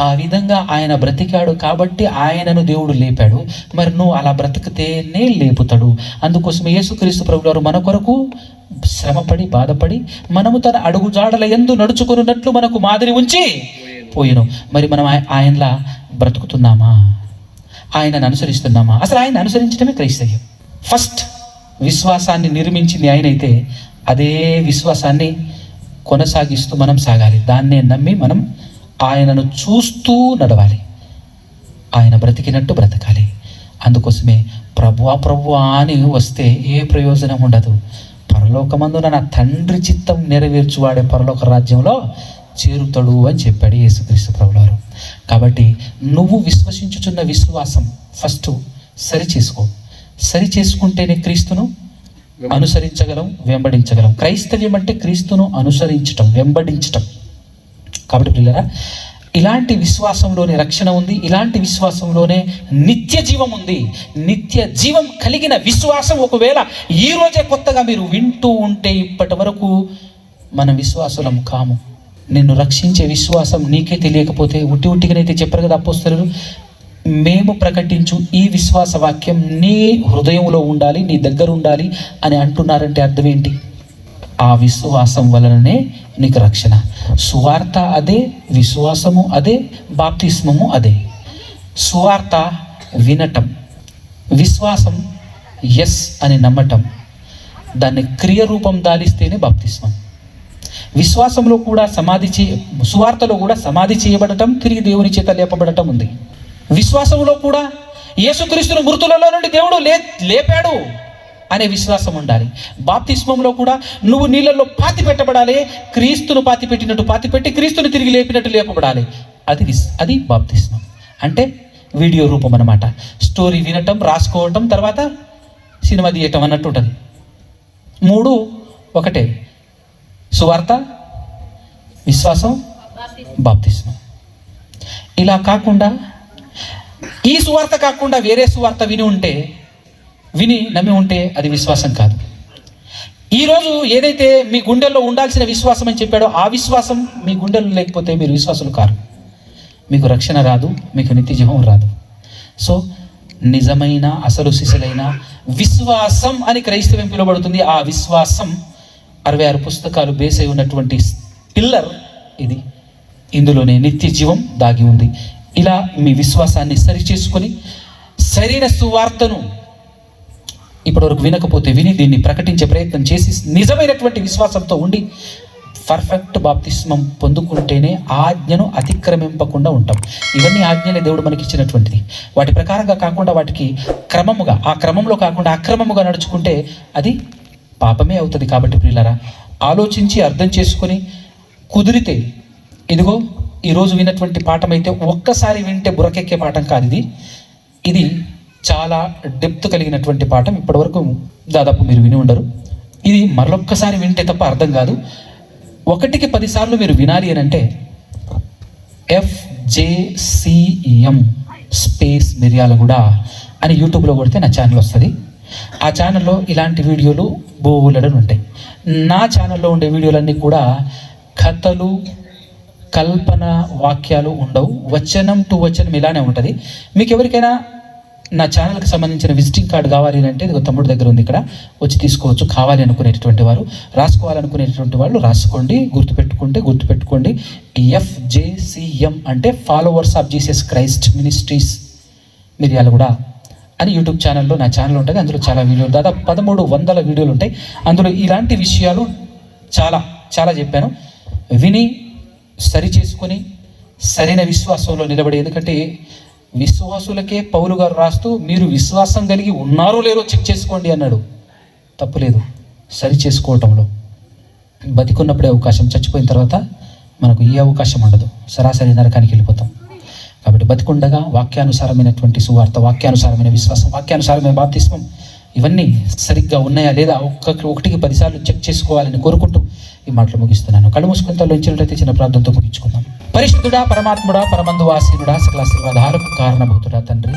ఆ విధంగా ఆయన బ్రతికాడు కాబట్టి ఆయనను దేవుడు లేపాడు. మరి నువ్వు అలా బ్రతికితేనే లేపుతాడు. అందుకోసం యేసుక్రీస్తు ప్రభువు వారు మన కొరకు శ్రమపడి బాధపడి మనము తన అడుగు జాడల యందు నడుచుకున్నట్లు మనకు మాదిరి ఉంచి పోయిను. మరి మనం ఆయనలా బ్రతుకుతున్నామా? ఆయనను అనుసరిస్తున్నామా? అసలు ఆయన అనుసరించడమే క్రైస్తవ్యం. ఫస్ట్ విశ్వాసాన్ని నిర్మించింది ఆయన అయితే అదే విశ్వాసాన్ని కొనసాగిస్తూ మనం సాగాలి. దాన్నే నమ్మి మనం ఆయనను చూస్తూ నడవాలి. ఆయన బ్రతికినట్టు బ్రతకాలి. అందుకోసమే ప్రభువా అని వస్తే ఏ ప్రయోజనం ఉండదు. పరలోకమందున నా తండ్రి చిత్తం నెరవేర్చువాడే పరలోక రాజ్యంలో చేరుతాడు అని చెప్పాడు యేసుక్రీస్తు ప్రభువు వారు. కాబట్టి నువ్వు విశ్వసించుచున్న విశ్వాసం ఫస్ట్ సరి చేసుకుంటేనే క్రీస్తును అనుసరించగలం, వెంబడించగలం. క్రైస్తవ్యం అంటే క్రీస్తును అనుసరించటం, వెంబడించటం. కాబట్టి పిల్లరా, ఇలాంటి విశ్వాసంలోనే రక్షణ ఉంది, ఇలాంటి విశ్వాసంలోనే నిత్య జీవం ఉంది. నిత్య జీవం కలిగిన విశ్వాసం ఒకవేళ ఈ రోజే కొత్తగా మీరు వింటూ ఉంటే ఇప్పటి వరకు మన విశ్వాసులం కాము. నిన్ను రక్షించే విశ్వాసం నీకే తెలియకపోతే ఉట్టిగానైతే చెప్పరు కదా అపోస్తలులు, మేము ప్రకటించు ఈ విశ్వాస వాక్యం నీ హృదయంలో ఉండాలి, నీ దగ్గర ఉండాలి అని అంటున్నారంటే అర్థం ఏంటి? ఆ విశ్వాసం వలననే నీకు రక్షణ. సువార్త అదే, విశ్వాసము అదే, బాప్తిస్మము అదే. సువార్త వినటం, విశ్వాసం ఎస్ అని నమ్మటం, దాన్ని క్రియరూపం దాలిస్తేనే బాప్తిస్మం. విశ్వాసంలో కూడా సువార్తలో కూడా సమాధి చేయబడటం, తిరిగి దేవుని చేత లేపబడటం ఉంది. విశ్వాసంలో కూడా యేసుక్రీస్తును మృతులలో నుండి దేవుడు లేపాడు అనే విశ్వాసం ఉండాలి. బాప్తిస్మంలో కూడా నువ్వు నీళ్ళల్లో పాతి పెట్టబడాలి, క్రీస్తును పాతి పెట్టినట్టు పాతి పెట్టి క్రీస్తుని తిరిగి లేపినట్టు లేపబడాలి. అది బాప్తిస్మం అంటే వీడియో రూపం అన్నమాట. స్టోరీ వినటం, రాసుకోవటం, తర్వాత సినిమా తీయటం అన్నట్టు ఉంటుంది. 3 ఒకటే: సువార్త, విశ్వాసం, బాప్తిస్మం. ఇలా కాకుండా ఈ సువార్త కాకుండా వేరే సువార్త విని నమ్మి ఉంటే అది విశ్వాసం కాదు. ఈరోజు ఏదైతే మీ గుండెల్లో ఉండాల్సిన విశ్వాసం అని చెప్పాడో ఆ విశ్వాసం మీ గుండెల్లో లేకపోతే మీరు విశ్వాసులు కారు. మీకు రక్షణ రాదు, మీకు నిత్య జీవం రాదు. సో నిజమైన అసలు సిసలైన విశ్వాసం అని క్రైస్తవం పిలువబడుతుంది. ఆ విశ్వాసం 66 పుస్తకాలు బేస్ అయి ఉన్నటువంటి పిల్లర్ ఇది. ఇందులోనే నిత్య జీవం దాగి ఉంది. ఇలా మీ విశ్వాసాన్ని సరిచేసుకొని సరైన సువార్తను ఇప్పటివరకు వినకపోతే విని దీన్ని ప్రకటించే ప్రయత్నం చేసి నిజమైనటువంటి విశ్వాసంతో ఉండి పర్ఫెక్ట్ బాప్తిస్మం పొందుకుంటేనే ఆజ్ఞను అతిక్రమింపకుండా ఉంటాం. ఇవన్నీ ఆజ్ఞలే దేవుడు మనకి ఇచ్చినటువంటిది. వాటి ప్రకారంగా కాకుండా వాటికి ఆ క్రమంలో కాకుండా అక్రమముగా నడుచుకుంటే అది పాపమే అవుతుంది. కాబట్టి ప్రియులారా, ఆలోచించి అర్థం చేసుకొని కుదిరితే ఇదిగో ఈరోజు విన్నటువంటి పాఠం అయితే ఒక్కసారి వింటే బురకెక్కే పాఠం కాదు. ఇది చాలా డెప్త్ కలిగినటువంటి పాఠం. ఇప్పటివరకు దాదాపు మీరు విని ఉండరు. ఇది మరొక్కసారి వింటే తప్ప అర్థం కాదు. 1కి 10 సార్లు మీరు వినాలి అని అంటే FJCM మిర్యాలగూడ అని యూట్యూబ్లో కొడితే నా ఛానల్ వస్తుంది. ఆ ఛానల్లో ఇలాంటి వీడియోలు బోలెడని ఉంటాయి. నా ఛానల్లో ఉండే వీడియోలన్నీ కూడా కథలు, కల్పన, వాక్యాలు ఉండవు. వచనం టు వచనం ఇలానే ఉంటుంది. మీకు ఎవరికైనా నా ఛానల్కి సంబంధించిన విజిటింగ్ కార్డు కావాలి అంటే ఇది తమ్ముడు దగ్గర ఉంది, ఇక్కడ వచ్చి తీసుకోవచ్చు. కావాలి అనుకునేటటువంటి వారు, రాసుకోవాలనుకునేటటువంటి వాళ్ళు రాసుకోండి. గుర్తుపెట్టుకోండి. FJCM అంటే followers of Jesus Christ ministries Miryalaguda అని యూట్యూబ్ ఛానల్లో నా ఛానల్ ఉంటుంది. అందులో చాలా వీడియోలు, దాదాపు 1300 వీడియోలు ఉంటాయి. అందులో ఇలాంటి విషయాలు చాలా చాలా చెప్పాను. విని సరి చేసుకొని సరైన విశ్వాసంలో నిలబడి, ఎందుకంటే విశ్వాసులకే పౌలు గారు రాస్తూ మీరు విశ్వాసం కలిగి ఉన్నారో లేరో చెక్ చేసుకోండి అన్నాడు. తప్పులేదు, సరి చేసుకోవటంలో. బతికున్నప్పుడే అవకాశం, చచ్చిపోయిన తర్వాత మనకు ఏ అవకాశం ఉండదు, సరాసరి నరకానికి వెళ్ళిపోతాం. కాబట్టి బతికుండగా వాక్యానుసారమైనటువంటి సువార్త, వాక్యానుసారమైన విశ్వాసం, వాక్యానుసారమైన బాప్తిస్మం ఇవన్నీ సరిగ్గా ఉన్నాయా లేదా 1కి 10 సార్లు చెక్ చేసుకోవాలని కోరుకుంటూ ఈ మాటలు ముగిస్తున్నాను. కళ్ళు మూసుకుని తల్లించినట్లయితే చిన్న ప్రార్థనతో ముగించుకుందాం. పరిశుద్ధుడా, పరమాత్ముడా, పరమందు వాసీనుడా, సకల ఆశీర్వాదాలకు కారణభూతుడా తండ్రి,